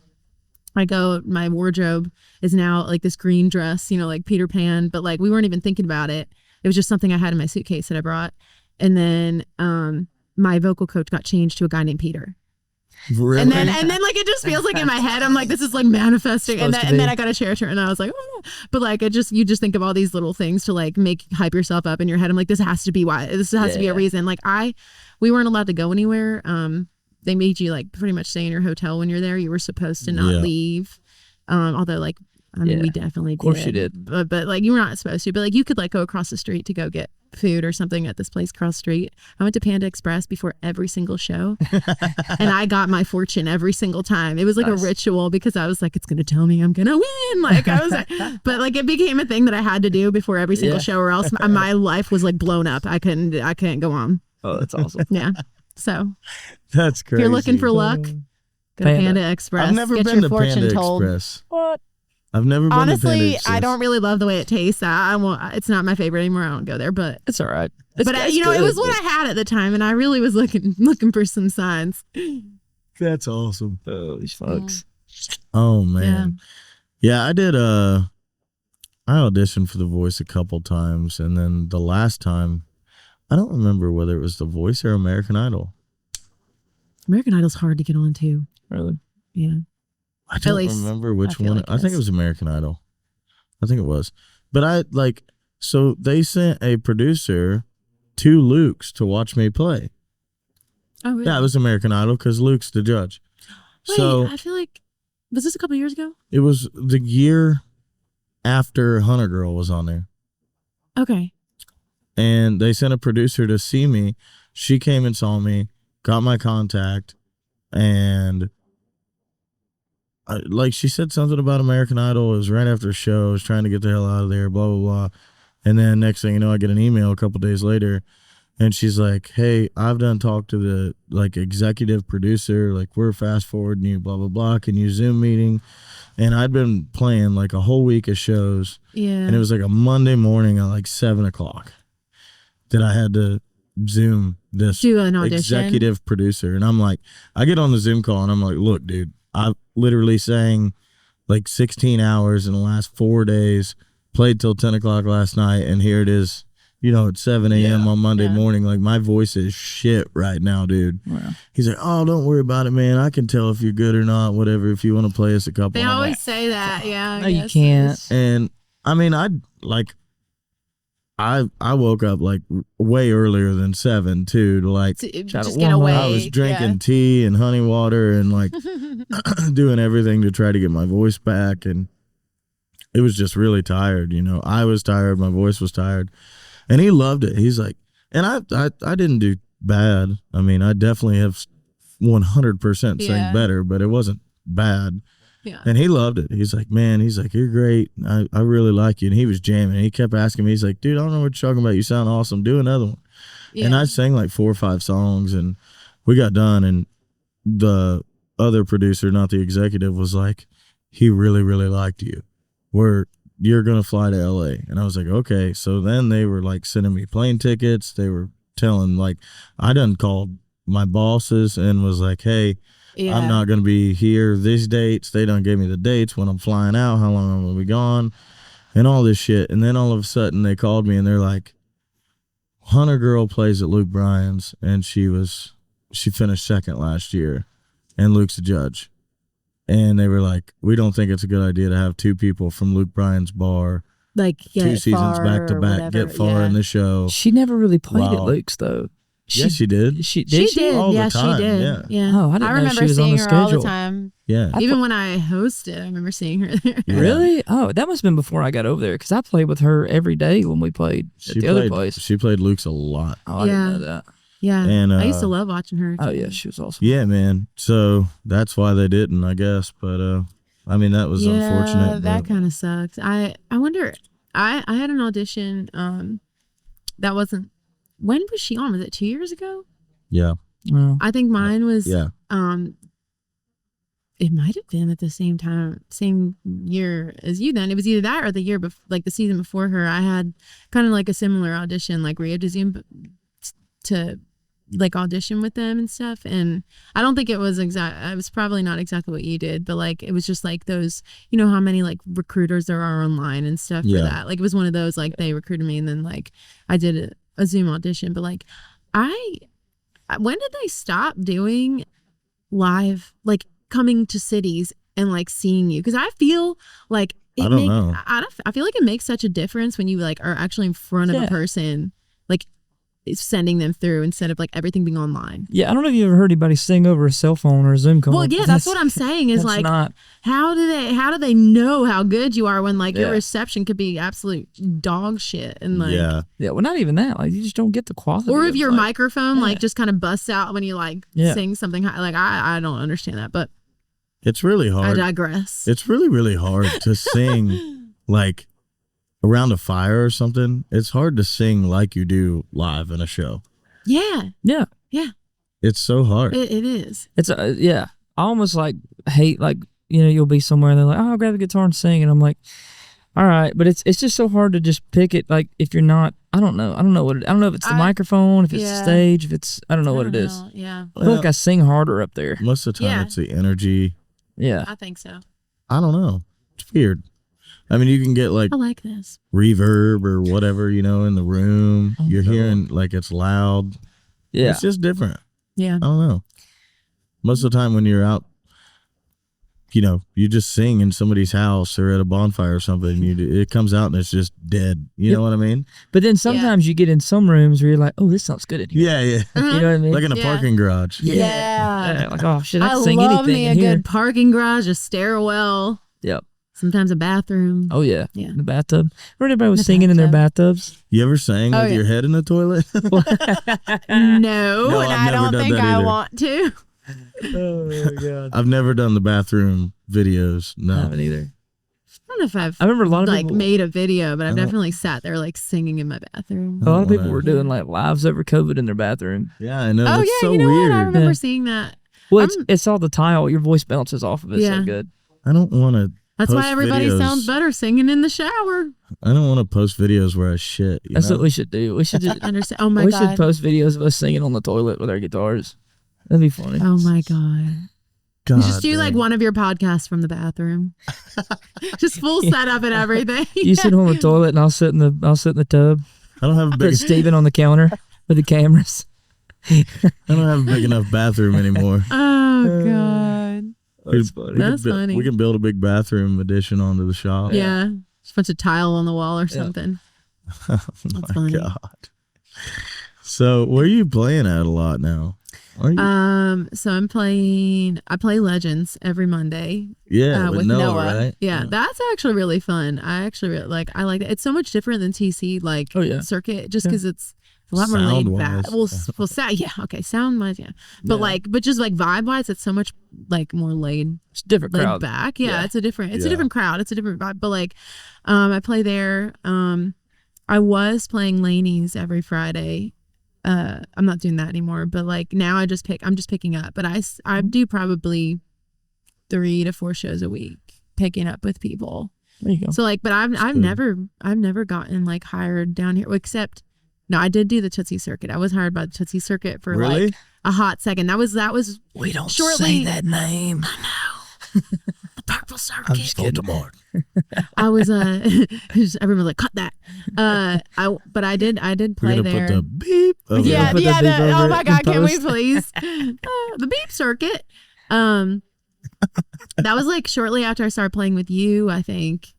my wardrobe is now like this green dress, like Peter Pan, but like we weren't even thinking about it. It was just something I had in my suitcase that I brought. And then my vocal coach got changed to a guy named Peter. Really? And then like it just feels like in my head I'm like, this is like manifesting. And then I got a chair turn and I was like, oh. But like you just think of all these little things to like hype yourself up in your head. I'm like, this has to be why. This has to be a reason. Like we weren't allowed to go anywhere. They made you like pretty much stay in your hotel when you're there. You were supposed to not leave. Although like I mean we definitely did. Of course you did. But like you were not supposed to. But like you could like go across the street to go get food or something at this place across the street. I went to Panda Express before every single show and I got my fortune every single time. It was like a ritual because I was like, it's gonna tell me I'm gonna win. Like I was like, but like it became a thing that I had to do before every single show, or else my life was like blown up. I couldn't go on. Oh, that's awesome. Yeah. So that's crazy. If you're looking for luck, go to Panda Express. I've never been to Panda Express. What? I've never been to Panda Express. I don't really love the way it tastes. I won't. It's not my favorite anymore. I don't go there, but it's all right. It was what I had at the time, and I really was looking for some signs. That's awesome. Oh, these fucks. Oh man, yeah. I did. I auditioned for The Voice a couple times, and then the last time, I don't remember whether it was The Voice or American Idol. American Idol's hard to get on too. Really? Yeah. I don't remember which one. I think it was American Idol. I think it was. But so they sent a producer to Luke's to watch me play. Oh, really? Yeah, it was American Idol because Luke's the judge. Wait, I feel like, was this a couple years ago? It was the year after Hunter Girl was on there. Okay. And they sent a producer to see me. She came and saw me, got my contact, and like she said something about American Idol. It was right after a show. I was trying to get the hell out of there, blah, blah, blah. And then next thing you know, I get an email a couple days later, and she's like, hey, I've done talk to the like executive producer, like we're fast forwarding you, blah, blah, blah. Can you Zoom meeting? And I'd been playing like a whole week of shows. Yeah. And it was like a Monday morning at like 7:00 that I had to Zoom this do an audition. Executive producer. And I'm like, I get on the Zoom call and I'm like, look, dude, I literally sang like 16 hours in the last 4 days, played till 10:00 last night, and here it is, you know, at 7 a.m. on Monday morning. Like, my voice is shit right now, dude. Wow. He's like, oh, don't worry about it, man. I can tell if you're good or not, whatever, if you want to play us a couple. They always say that, yeah. No, you can't. And, I mean, I woke up like way earlier than 7 too to like just get away. I was drinking tea and honey water and like doing everything to try to get my voice back, and it was just really tired, you know. I was tired, my voice was tired, and he loved it. He's like, and I didn't do bad. I mean, I definitely have 100% sang better, but it wasn't bad. Yeah. And he loved it. He's like, man, he's like, you're great. I really like you. And he was jamming. He kept asking me, he's like, dude, I don't know what you're talking about. You sound awesome. Do another one. Yeah. And I sang like 4 or 5 songs, and we got done. And the other producer, not the executive, was like, he really, really liked you. You're going to fly to LA. And I was like, okay. So then they were like sending me plane tickets. They were telling, like, I done called my bosses and was like, hey, I'm not going to be here these dates. They done gave me the dates when I'm flying out, how long I'm going to be gone, and all this shit. And then all of a sudden they called me and they're like, Hunter girl plays at Luke Bryan's, and she finished second last year, and Luke's a judge. And they were like, we don't think it's a good idea to have 2 people from Luke Bryan's bar, like 2 seasons back to back, get far in the show. She never really played at Luke's though. Yes, she did. She did. All the time. She did. Yeah. Oh, I remember seeing her all the time. Yeah. Even when I hosted, I remember seeing her there. Yeah. Really? Oh, that must have been before I got over there, because I played with her every day when we played at the other place. She played Luke's a lot. Oh, I didn't know that. Yeah. And I used to love watching her. Oh, yeah, she was awesome. Yeah, man. So that's why they didn't, I guess. But, I mean, that was unfortunate. That kind of sucks. I wonder, I had an audition that wasn't, when was she on? Was it 2 years ago? Yeah. I think mine was it might have been at the same time, same year as you then. It was either that or the year before, like the season before her. I had kind of like a similar audition, like where you had to Zoom to like audition with them and stuff. And I don't think it was it was probably not exactly what you did, but like it was just like those, you know how many like recruiters there are online and stuff for that. Like it was one of those, like they recruited me and then like I did a Zoom audition. But like when did they stop doing live, like coming to cities and like seeing you? Because I feel like I don't know. I feel like it makes such a difference when you like are actually in front of a person, like sending them through instead of like everything being online. Yeah, I don't know if you ever heard anybody sing over a cell phone or a Zoom call. Well, yeah, that's what I'm saying is like, how do they know how good you are when like your reception could be absolute dog shit and like well, not even that, like you just don't get the quality. Or if your microphone like just kind of busts out when you like sing something high. Like I don't understand that, but it's really hard. I digress. It's really, really hard to sing like around a fire or something. It's hard to sing like you do live in a show. Yeah. It's so hard. It is. It's I almost like hate, like, you know, you'll be somewhere and they're like, oh, I'll grab a guitar and sing, and I'm like, all right, but it's just so hard to just pick it. Like if you're not, I don't know what I don't know if it's the microphone, if it's the stage, if it's I don't know what it is. Yeah, I feel like I sing harder up there most of the time. It's the energy. Yeah, I think so. I don't know. It's weird. I mean, you can get like I like this reverb or whatever, you know, in the room. You're hearing like it's loud. Yeah, it's just different. Yeah, I don't know. Most of the time when you're out, you know, you just sing in somebody's house or at a bonfire or something. It comes out and it's just dead. You know what I mean? But then sometimes you get in some rooms where you're like, oh, this sounds good in here. Yeah. You know what I mean? Like in a parking garage. Yeah. Like, oh shit, I can sing love anything me a good parking garage, a stairwell. Yep. Sometimes a bathroom. Oh yeah. In the bathtub. Remember everybody was singing in their bathtubs? You ever sang with your head in the toilet? No, and I don't think I want to. Oh god. I've never done the bathroom videos. I No. haven't either. I don't know if I remember a lot of like people made a video, but I've definitely sat there like singing in my bathroom. a lot of people were doing like lives over COVID in their bathroom. Yeah, I know. Oh That's yeah, so you know weird. what? I remember Yeah. seeing that. Well, it's all the tile. Your voice bounces off of it Yeah. so good. I don't want to. That's why everybody sounds better singing in the shower. I don't want to post videos where I shit. That's what we should do. We should just Understand? Oh my we god. should post videos of us singing on the toilet with our guitars. That'd be funny. Oh my god. God, You just do like one of your podcasts from the bathroom. Just full setup and everything. You sit on the toilet and I'll sit in the tub. I don't have a Put big. Steven on the counter with the cameras. I don't have a big enough bathroom anymore. Oh god. That's funny. That's funny. We can build a big bathroom addition onto the shop. Yeah. Just a bunch of tile on the wall or something. Oh That's my funny. God. So where are you playing at a lot now? Are you? So I play Legends every Monday. Yeah, with Noah, right? Yeah, that's actually really fun. I actually really I like it. It's so much different than TC circuit, just because it's a lot more laid back. Sound-wise. Well, sound wise, yeah. But but just like vibe wise, it's so much like more laid It's a different crowd. back. Yeah, it's a different crowd. It's a different vibe. But like, I play there. I was playing Laney's every Friday. I'm not doing that anymore, but like now I'm just picking up, but I do probably 3 to 4 shows a week picking up with people. There you go. So like, but I've never gotten like hired down here, except no, I did do the Tootsie Circuit. I was hired by the Tootsie Circuit for like a hot second. That was We don't shortly, say that name. I know. The Purple Circuit. I'm just kidding. I was everyone was like, cut that. But I did play We're gonna there. put the beep. Over Yeah, it. Put the yeah. beep over Oh it my in God, can we post. please? The Beep Circuit. That was like shortly after I started playing with you, I think.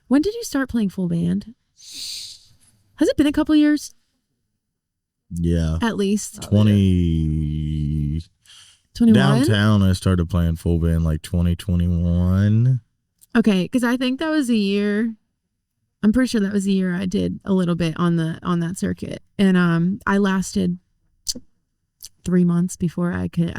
When did you start playing full band? Has it been a couple years? Yeah. At least 20 21. downtown. I started playing full band like 2021. Okay, because I think that was a year. I'm pretty sure that was the year I did a little bit on that circuit, and I lasted 3 months before I quit.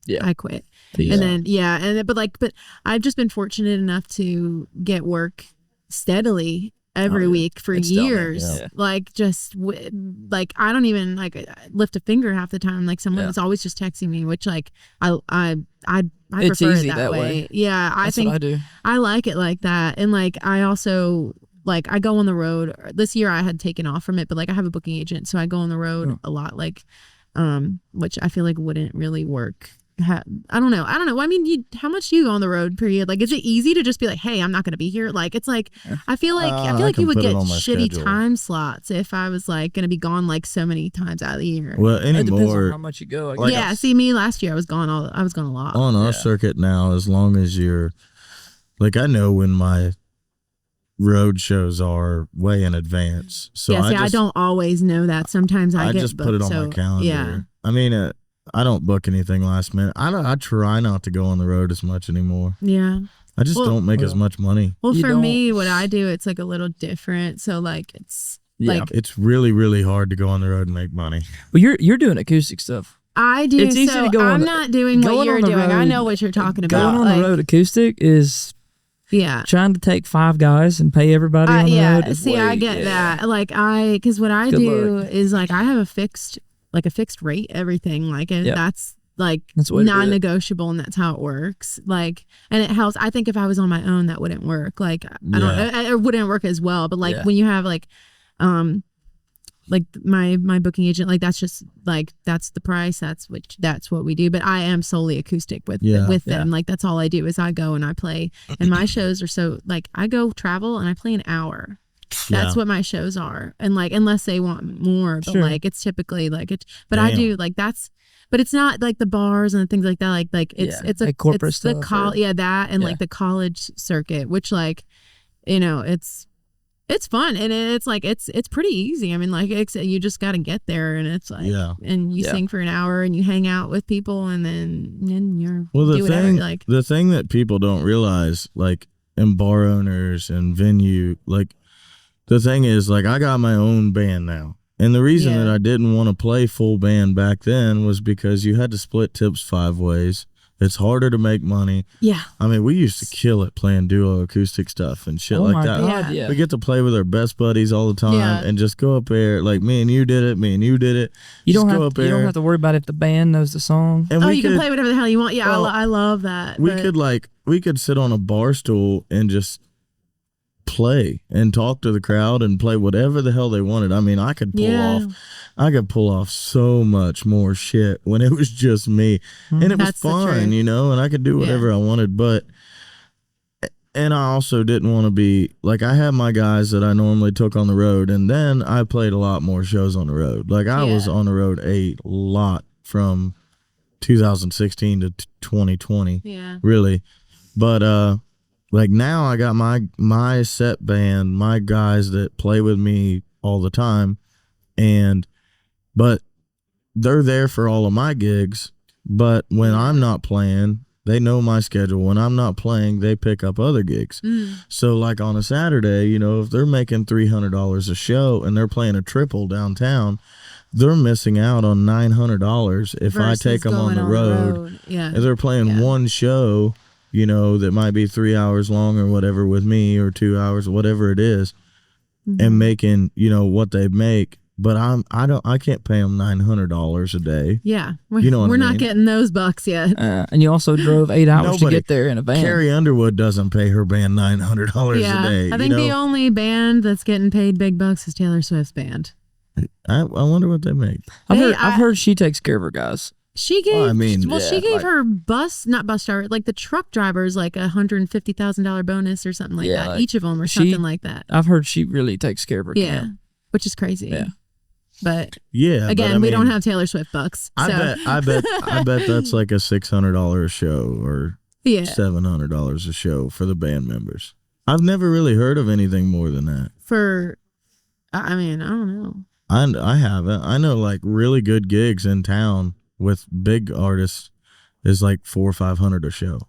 Yeah. And then but I've just been fortunate enough to get work steadily every week for It's done, years. yeah. Like just like I don't even like lift a finger half the time. Like someone is always just texting me, which like I It's prefer easy it that that way. way. Yeah, I That's think what I do. I like it like that. And like I also like I go on the road. This year I had taken off from it, but like I have a booking agent, so I go on the road a lot. Like, which I feel like wouldn't really work. I don't know. I mean, how much do you go on the road per year? Like, is it easy to just be like, hey, I'm not going to be here? Like, it's like I feel like you would put it get on my shitty schedule. time slots if I was like going to be gone like so many times out of the year. Well, It depends on how anymore much you go. I Like, guess. yeah, see me last year I was gone a lot. on our circuit now, as long as you're like, I know when my road shows are way in advance. So yeah, see, I don't always know that. Sometimes I get just put it booked, on my calendar. Yeah. I mean, I don't book anything last minute. I try not to go on the road as much anymore. Yeah. I just don't make as much money. Well, You for don't- me, what I do, it's like a little different. So like it's like It's really, really hard to go on the road and make money. Well, you're doing acoustic stuff. I do. It's easy so to go I'm on- not doing what going you're on the doing. I road- know what you're talking about. Going on like, the road acoustic is Yeah. trying to take 5 guys and pay everybody on the road. is See, I way- get yeah. that. Like because what I Good do luck. is like I have a fixed rate, everything. Like and Yep. that's like That's the way to do it. non-negotiable, and that's how it works. Like, and it helps. I think if I was on my own, that wouldn't work. Like I don't, it wouldn't work as well. But like Yeah. when you have like my booking agent, like that's just like that's the price. That's what we do. But I am solely acoustic with them. Like that's all I do is I go and I play. And my shows are so like I go travel and I play an hour. That's what my shows are. And like unless they want more, but Sure. like it's typically like it. But I do like that's. But it's not like the bars and things like that. Like it's a like corporate it's the stuff or- that and Yeah. like the college circuit, which like it's fun and it's like it's pretty easy. I mean, like you just got to get there and it's like and you sing for an hour and you hang out with people and then you're do whatever, like the thing that people don't realize, like in bar owners and venue, like the thing is, like I got my own band now, And the reason that I didn't want to play full band back then was because you had to split tips 5 ways. It's harder to make money. Yeah. I mean, we used to kill it playing duo acoustic stuff and shit like that. God, yeah. We get to play with our best buddies all the time and just go up there. Like, me and you did it. You don't have to worry about if the band knows the song. And you can play whatever the hell you want. Yeah, well, I love that. We could sit on a bar stool and just play and talk to the crowd and play whatever the hell they wanted. I mean, I could pull off so much more shit when it was just me, and it was fun, you know, and I could do whatever I wanted. And I also didn't want to be like, I had my guys that I normally took on the road, and then I played a lot more shows on the road. Like, I was on the road a lot from 2016 to 2020. Yeah, really. But like, now I got my set band, my guys that play with me all the time, but they're there for all of my gigs. But when I'm not playing, they know my schedule. When I'm not playing, they pick up other gigs. So like on a Saturday, you know, if they're making $300 a show and they're playing a triple downtown, they're missing out on $900 if I take them on the road. Yeah. If they're playing one show, you know, that might be 3 hours long or whatever with me, or 2 hours, whatever it is, and making, you know, what they make. But I can't pay them $900 a day. Yeah, you know, we're not getting those bucks yet. And you also drove 8 hours to get there in a van. Carrie Underwood doesn't pay her band $900 a day. I think the only band that's getting paid big bucks is Taylor Swift's band. I wonder what they make. I've heard she takes care of her guys. She gave, she gave her not bus driver, like the truck drivers, like $150,000 bonus or something like that. Each of them, or something like that. I've heard she really takes care of her. Yeah, which is crazy. Yeah, but again, we don't have Taylor Swift bucks. So. I bet that's like a $600 a show or $700 a show for the band members. I've never really heard of anything more than that. I mean, I don't know. I haven't. I know like really good gigs in town with big artists is like $400 or $500 a show.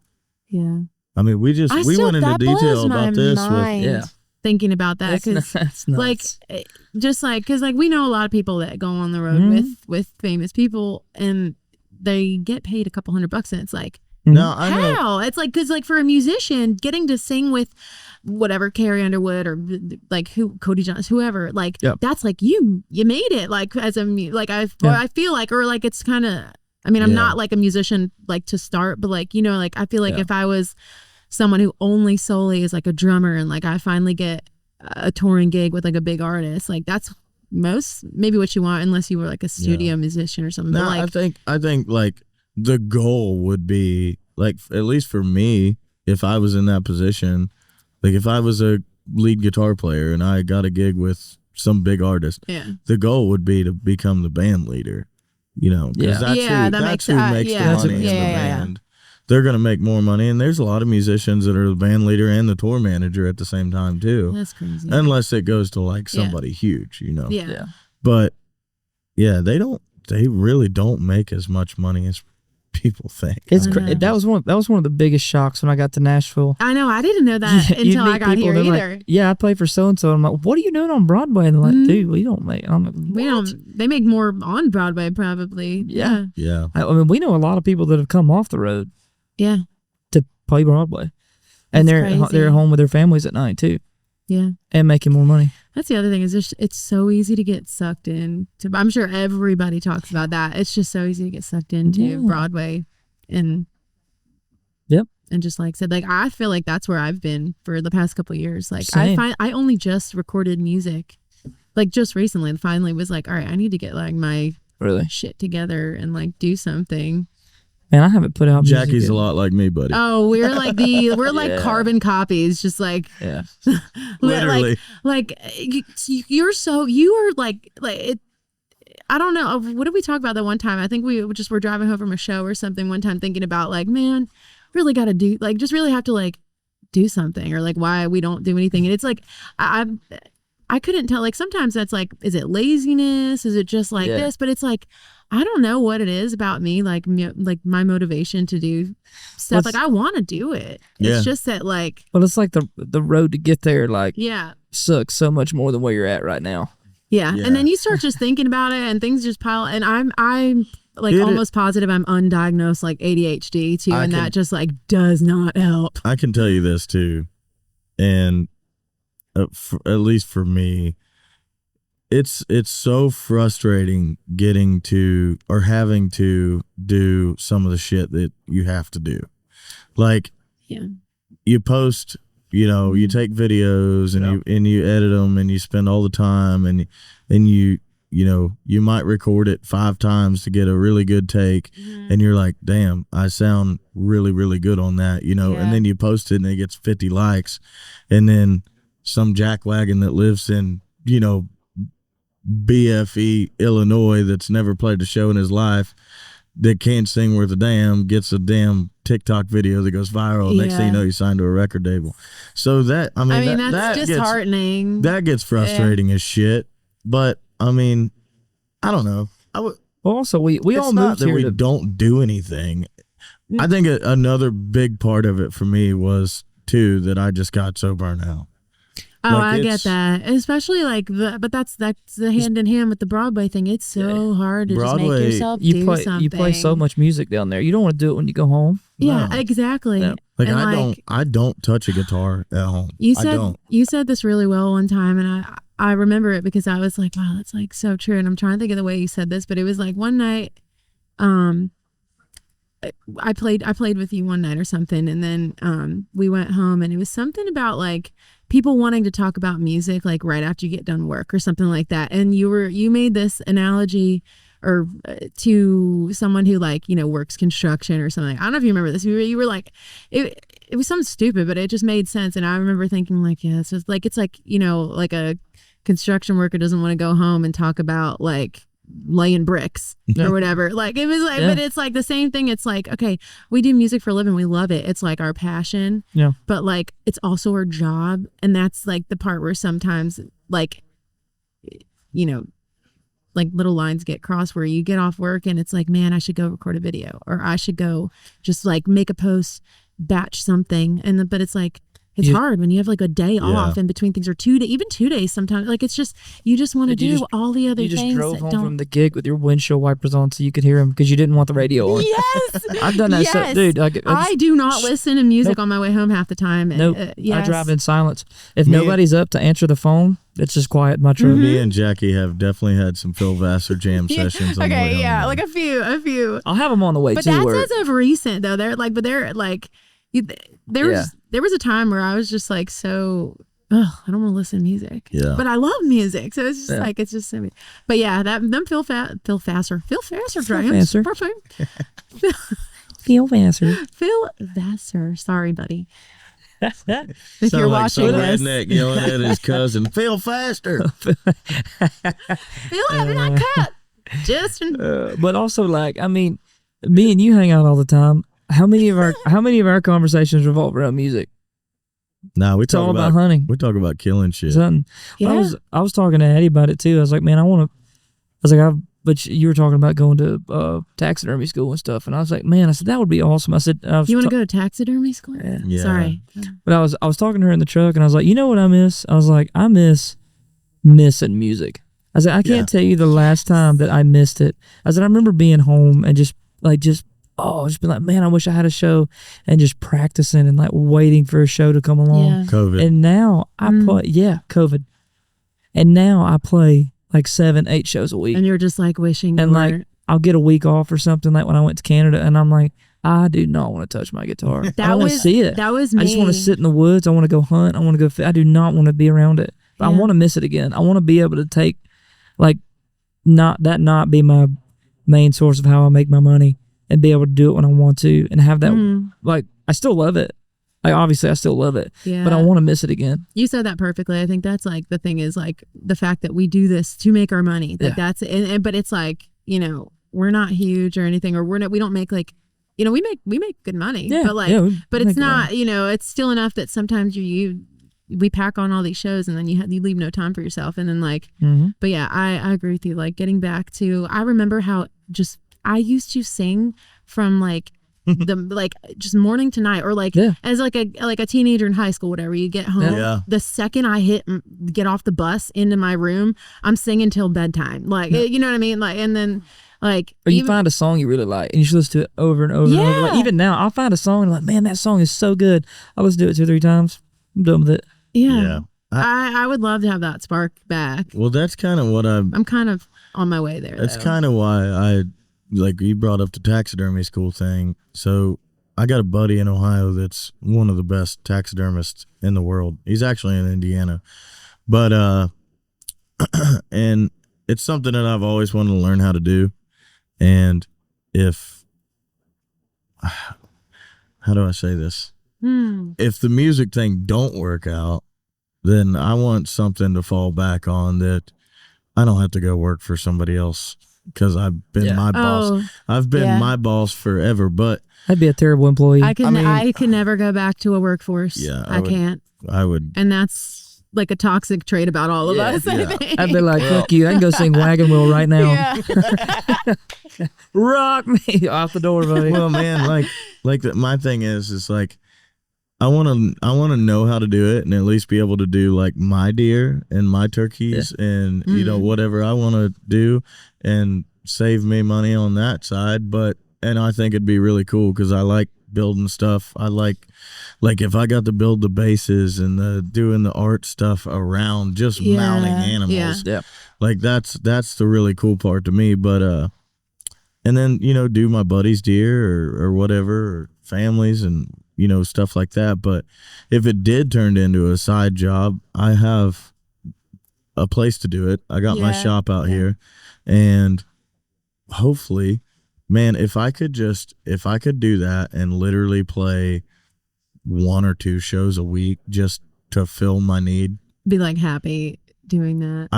Yeah. I mean, we went into detail about this with thinking about that, because like because like we know a lot of people that go on the road with famous people, and they get paid a couple $100, and it's like, how? It's like, because like for a musician, getting to sing with whatever, Carrie Underwood or like Cody Johnson, whoever, like that's like you made it, like as a I feel like, or like it's kind of, I mean, I'm not like a musician like to start, but like, you know, like I feel like if I was someone who only solely is like a drummer, and like I finally get a touring gig with like a big artist, like that's maybe what you want, unless you were like a studio musician or something. No, but like, I think like the goal would be, like, at least for me, if I was in that position, like if I was a lead guitar player and I got a gig with some big artist, the goal would be to become the band leader, you know, because that's who makes the money in the band. They're going to make more money, and there's a lot of musicians that are the band leader and the tour manager at the same time too. That's crazy. Unless it goes to like somebody huge, you know. Yeah. But they really don't make as much money as people think. It's that was one of the biggest shocks when I got to Nashville. I know, I didn't know that until I got here either. Like, I play for so and so. I'm like, what are you doing on Broadway? And they're like, dude, we don't make. I'm like, we don't. They make more on Broadway probably. Yeah. I mean, we know a lot of people that have come off the road. Yeah. To play Broadway, and they're at home with their families at night too. Yeah. And making more money. That's the other thing, is it's so easy to get sucked in. I'm sure everybody talks about that. It's just so easy to get sucked into Broadway, and and just like I said, like I feel like that's where I've been for the past couple of years. Like I only just recorded music, like just recently, and finally was like, all right, I need to get like my shit together and like do something. Man, I haven't put out music. Jackie's a lot like me, buddy. Oh, we're like carbon copies, just like literally. like you are like it. I don't know. What did we talk about that one time? I think we just were driving home from a show or something one time, thinking about like, man, really got to do, like, just really have to like do something, or like why we don't do anything. And it's like I couldn't tell. Like sometimes that's like, is it laziness? Is it just like this? But it's like, I don't know what it is about me, like my motivation to do stuff. Like I want to do it. It's just that like. Well, it's like the road to get there. Like sucks so much more than where you're at right now. Yeah. And then you start just thinking about it and things just pile. And I'm like almost positive I'm undiagnosed like ADHD too. And that just like does not help. I can tell you this too. And at least for me, it's so frustrating getting to or having to do some of the shit that you have to do. Like, you post, you take videos and you edit them and you spend all the time and you might record it 5 times to get a really good take, and you're like, damn, I sound really, really good on that, and then you post it and it gets 50 likes, and then some jackwagon that lives in, BFE, Illinois, that's never played a show in his life, that can't sing worth a damn, gets a damn TikTok video that goes viral. Next thing you know, you signed to a record label. So that's disheartening. That gets frustrating as shit. But I mean, I don't know. Also, we all moved here. We don't do anything. I think another big part of it for me was too that I just got so burnt out. Oh, I get that. Especially but that's the hand in hand with the Broadway thing. It's so hard to just make yourself do something. You play so much music down there. You don't want to do it when you go home. Yeah, no. Exactly. No. I don't touch a guitar at home. You said this really well one time, and I remember it because I was like, wow, that's like so true. And I'm trying to think of the way you said this, but it was like one night, I played with you one night or something, and then we went home, and it was something about like people wanting to talk about music like right after you get done work or something like that. And you made this analogy or to someone who like, works construction or something. I don't know if you remember this. You were like, it was something stupid, but it just made sense. And I remember thinking like, yeah, it's just like, it's like, like a construction worker doesn't want to go home and talk about like laying bricks or whatever. Like it was like, but it's like the same thing. It's like, okay, we do music for a living. We love it. It's like our passion. Yeah. But like, it's also our job. And that's like the part where sometimes like, like little lines get crossed where you get off work and it's like, man, I should go record a video, or I should go just like make a post, batch something. But it's like, it's hard when you have like a day off in between things, or 2 days, even 2 days sometimes. Like it's just, you just want to do all the other things. You just drove home from the gig with your windshield wipers on so you could hear him because you didn't want the radio on. Yes. I've done that stuff, dude. I do not listen to music on my way home half the time. Nope. I drive in silence. If nobody's up to answer the phone, it's just quiet in my truck. Me and Jackie have definitely had some Phil Vassar jam sessions. On the way home. Like a few. I'll have them on the way too. But that's as of recent though. There was a time where I was just like, I don't want to listen to music. Yeah. But I love music. So it's just like, it's just, but yeah, them Phil Vassar drams. Perfect. Phil Vassar. Phil Vassar. Sorry, buddy. If you're watching this. Redneck yelling at his cousin, Phil Faster. Phil, not cut. Justin. But also like, I mean, me and you hang out all the time. How many of our conversations revolve around music? No, we talk about hunting. We talk about killing shit. Yeah. I was talking to Eddie about it too. I was like, man, but you were talking about going to taxidermy school and stuff, and I was like, man, that would be awesome. I said, you want to go to taxidermy school? Yeah. Sorry, but I was talking to her in the truck, and I was like, you know what I miss? I was like, I miss missing music. I said, I can't tell you the last time that I missed it. I said, I remember being home and just be like, man, I wish I had a show, and just practicing and like waiting for a show to come along. Yeah. COVID. And now I play, COVID. And now I play like 7-8 shows a week. And you're just like wishing. And like, I'll get a week off or something, like when I went to Canada, and I'm like, I do not want to touch my guitar. I don't want to see it. That was me. I just want to sit in the woods. I want to go hunt. I want to go. I do not want to be around it. But I want to miss it again. I want to be able to take, like, not be my main source of how I make my money, and be able to do it when I want to, and have that, like, I still love it. Like, obviously, I still love it, but I want to miss it again. You said that perfectly. I think that's, like, the thing is, like, the fact that we do this to make our money. But it's, like, we're not huge or anything, or we don't make, like, we make good money. Yeah, but, like, but it's not, it's still enough that sometimes we pack on all these shows, and then you leave no time for yourself. And then, like, but yeah, I agree with you. Like, getting back to, I remember how I used to sing from like like just morning to night, or like as like a teenager in high school, whatever. You get home, the second I get off the bus into my room, I'm singing till bedtime. Like you know what I mean? Like, and then like, or you find a song you really like and you should listen to it over and over and over. Like, even now, I'll find a song and like, man, that song is so good. I'll listen to it 2 or 3 times. I'm done with it. Yeah. I would love to have that spark back. Well, that's kind of what I'm kind of on my way there. That's kind of why like you brought up the taxidermy school thing. So I got a buddy in Ohio that's one of the best taxidermists in the world. He's actually in Indiana. But, and it's something that I've always wanted to learn how to do. And how do I say this? If the music thing don't work out, then I want something to fall back on that I don't have to go work for somebody else, because I've been my boss. I've been my boss forever, but I'd be a terrible employee. I can never go back to a workforce. Yeah, I can't. I would. And that's like a toxic trait about all of us. I think. I'd be like, fuck you. I can go sing Wagon Wheel right now. Rock me off the door, buddy. Well, man, my thing is like, I want to know how to do it and at least be able to do like my deer and my turkeys and you know, whatever I want to do and save me money on that side. And I think it'd be really cool because I like building stuff. I like if I got to build the bases and doing the art stuff around just mounting animals. Yeah. Like that's the really cool part to me. But and then, you know, do my buddy's deer or whatever, or families and, you know, stuff like that. But if it did turn into a side job, I have a place to do it. I got my shop out here, and hopefully, man, if I could do that and literally play 1 or 2 shows a week just to fill my need, be like happy doing that.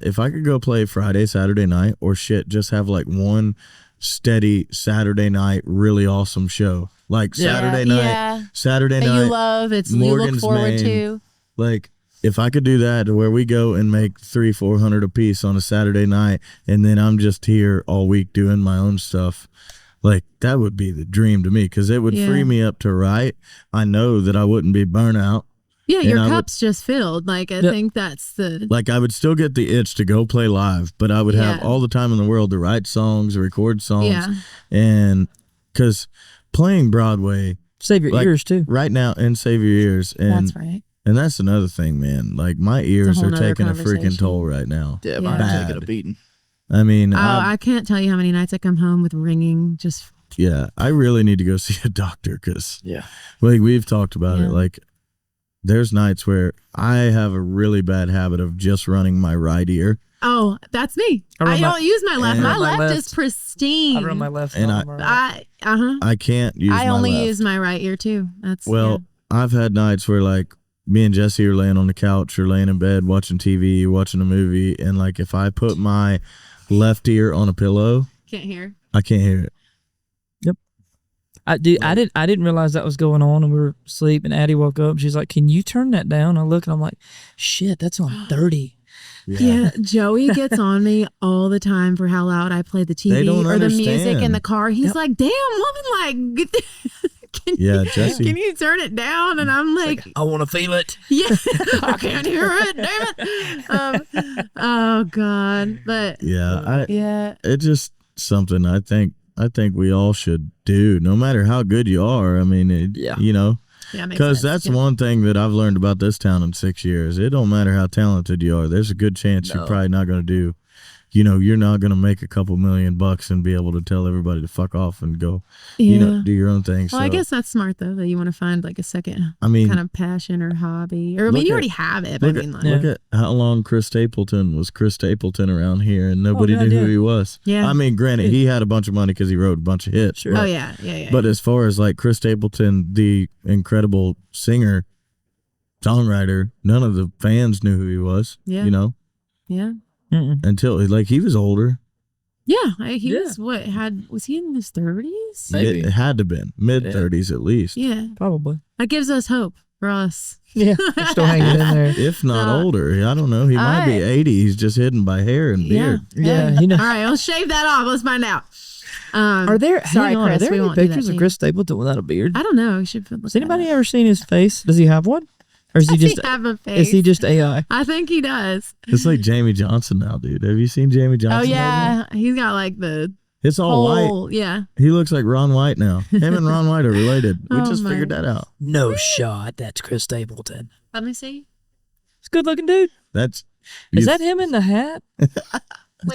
If I could go play Friday, Saturday night, or just have like one steady Saturday night really awesome show, like Saturday night you love, it's Morgan's you look forward Maine. to. Like if I could do that to where we go and make $300-400 a piece on a Saturday night, and then I'm just here all week doing my own stuff, like that would be the dream to me, because it would free me up to write. I know that I wouldn't be burnt out. Yeah, your cup's just filled. Like, I think that's the... Like, I would still get the itch to go play live, but I would have all the time in the world to write songs, record songs. Yeah. And because playing Broadway... Save your ears, too. Right now, and save your ears. And, that's right. And that's another thing, man. Like, my ears are taking a freaking toll right now. Yeah, mine's taking a beating. I mean... I can't tell you how many nights I come home with ringing, just... Yeah, I really need to go see a doctor, because... Yeah. Like, we've talked about it, like... There's nights where I have a really bad habit of just running my right ear. Oh, that's me. I don't use my left. My left is pristine. I run my left. And I can't use my left. I only use my right ear too. I've had nights where like me and Jesse are laying on the couch or laying in bed watching TV, watching a movie, and like if I put my left ear on a pillow, I can't hear it. I didn't realize that was going on, and we were asleep, and Addie woke up. She's like, "Can you turn that down?" I look, and I'm like, "Shit, that's on 30." Yeah, Joey gets on me all the time for how loud I play the TV or the music in the car. He's like, "Damn, woman, like, can you turn it down?" And I'm like, "I want to feel it." Yeah, I can't hear it. Damn it. Oh God, but it's just something I think we all should do, no matter how good you are. I mean, you know, because that's one thing that I've learned about this town in 6 years. It don't matter how talented you are. There's a good chance you're probably not going to do, you know, you're not going to make a couple $1,000,000 and be able to tell everybody to fuck off and go, you know, do your own thing. Well, I guess that's smart though, that you want to find like a second kind of passion or hobby, or you already have it. Look at how long Chris Stapleton was Chris Stapleton around here, and nobody knew who he was. Yeah. I mean, granted, he had a bunch of money because he wrote a bunch of hits. Sure. But, But as far as like Chris Stapleton, the incredible singer, songwriter, none of the fans knew who he was. Yeah. You know. Yeah. Until like he was older. Yeah, he was was he in his 30s? Maybe. It had to have been mid-30s at least. Yeah, probably. That gives us hope for us. Yeah, we're still hanging in there. If not older, I don't know. He might be 80. He's just hidden by hair and beard. Yeah, you know. All right, let's shave that off. Let's find out. Are there? Sorry, hang on, Chris, are there we any won't do that pictures to of you. Chris Stapleton without a beard? I don't know. You should look Has anybody that up. ever seen his face? Does he have one, or is he Does just? he have a face? Is he just AI? I think he does. It's like Jamie Johnson now, dude. Have you seen Jamie Johnson? Oh yeah, he's got like the It's all whole, white. yeah. He looks like Ron White now. Him and Ron White are related. We Oh just my. figured that out. No shot. That's Chris Stapleton. Let me see. It's a good looking dude. That's Is that him in the hat? It's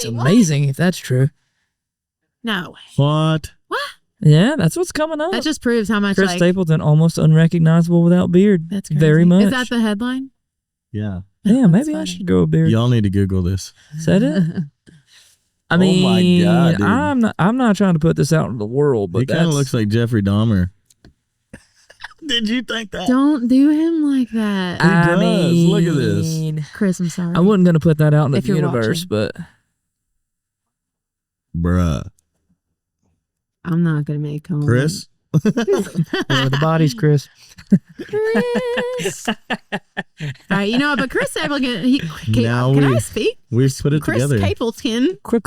Wait, what? amazing if that's true. No way. what? What? Yeah, that's what's coming up. That just proves how much Chris like Stapleton almost unrecognizable without beard. that's crazy. Very much. Is that the headline? Yeah. Yeah, That's maybe I funny. should grow a beard. Y'all need to Google this. Is that it? I Oh mean, my God, dude. I'm not trying to put this out into the world, but He kind of that's looks like Jeffrey Dahmer. Did you think that? Don't do him like that. He I does. mean, Look at this. Chris, I'm sorry. I wasn't going to put that out into If the you're universe, watching. but Bruh. I'm not gonna make him. Chris? the body's Chris. Chris. All right, you know what? But Chris Stapleton, Now can we- I speak? We've put it Chris together. Stapleton. Chris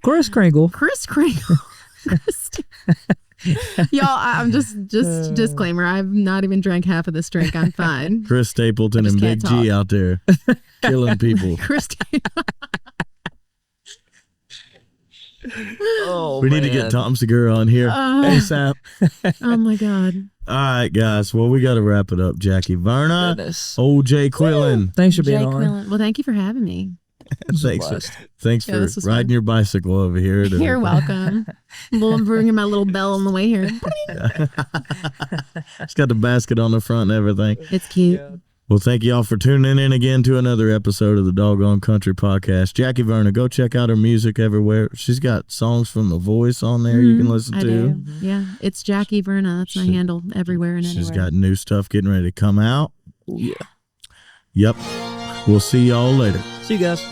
Chris Kringle. Kringle. Y'all, I'm just disclaimer. I've not even drank half of this drink. I'm fine. Chris Stapleton I just and Big can't G out there killing people. Chris. Oh, We need to get Tom Segura on here ASAP. Oh my God. All right, guys. Well, we got to wrap it up. Jackie Verna, Goodness. OJ Quillen. Thanks for Jay being on. Quillen. Well, thank you for having me. Thanks Yeah, for this was riding fun. your bicycle over here. You're welcome. Well, I'm bringing my little bell on the way here. It's got the basket on the front and everything. It's cute. Well, thank y'all for tuning in again to another episode of the Doggone Country Podcast. Jackie Verna, go check out her music everywhere. She's got songs from The Voice on there you can listen I to. do. Yeah, it's Jackie Verna. That's my handle everywhere and She's anywhere. got new stuff getting ready to come out. Yeah. Yep. We'll see y'all later. See you guys.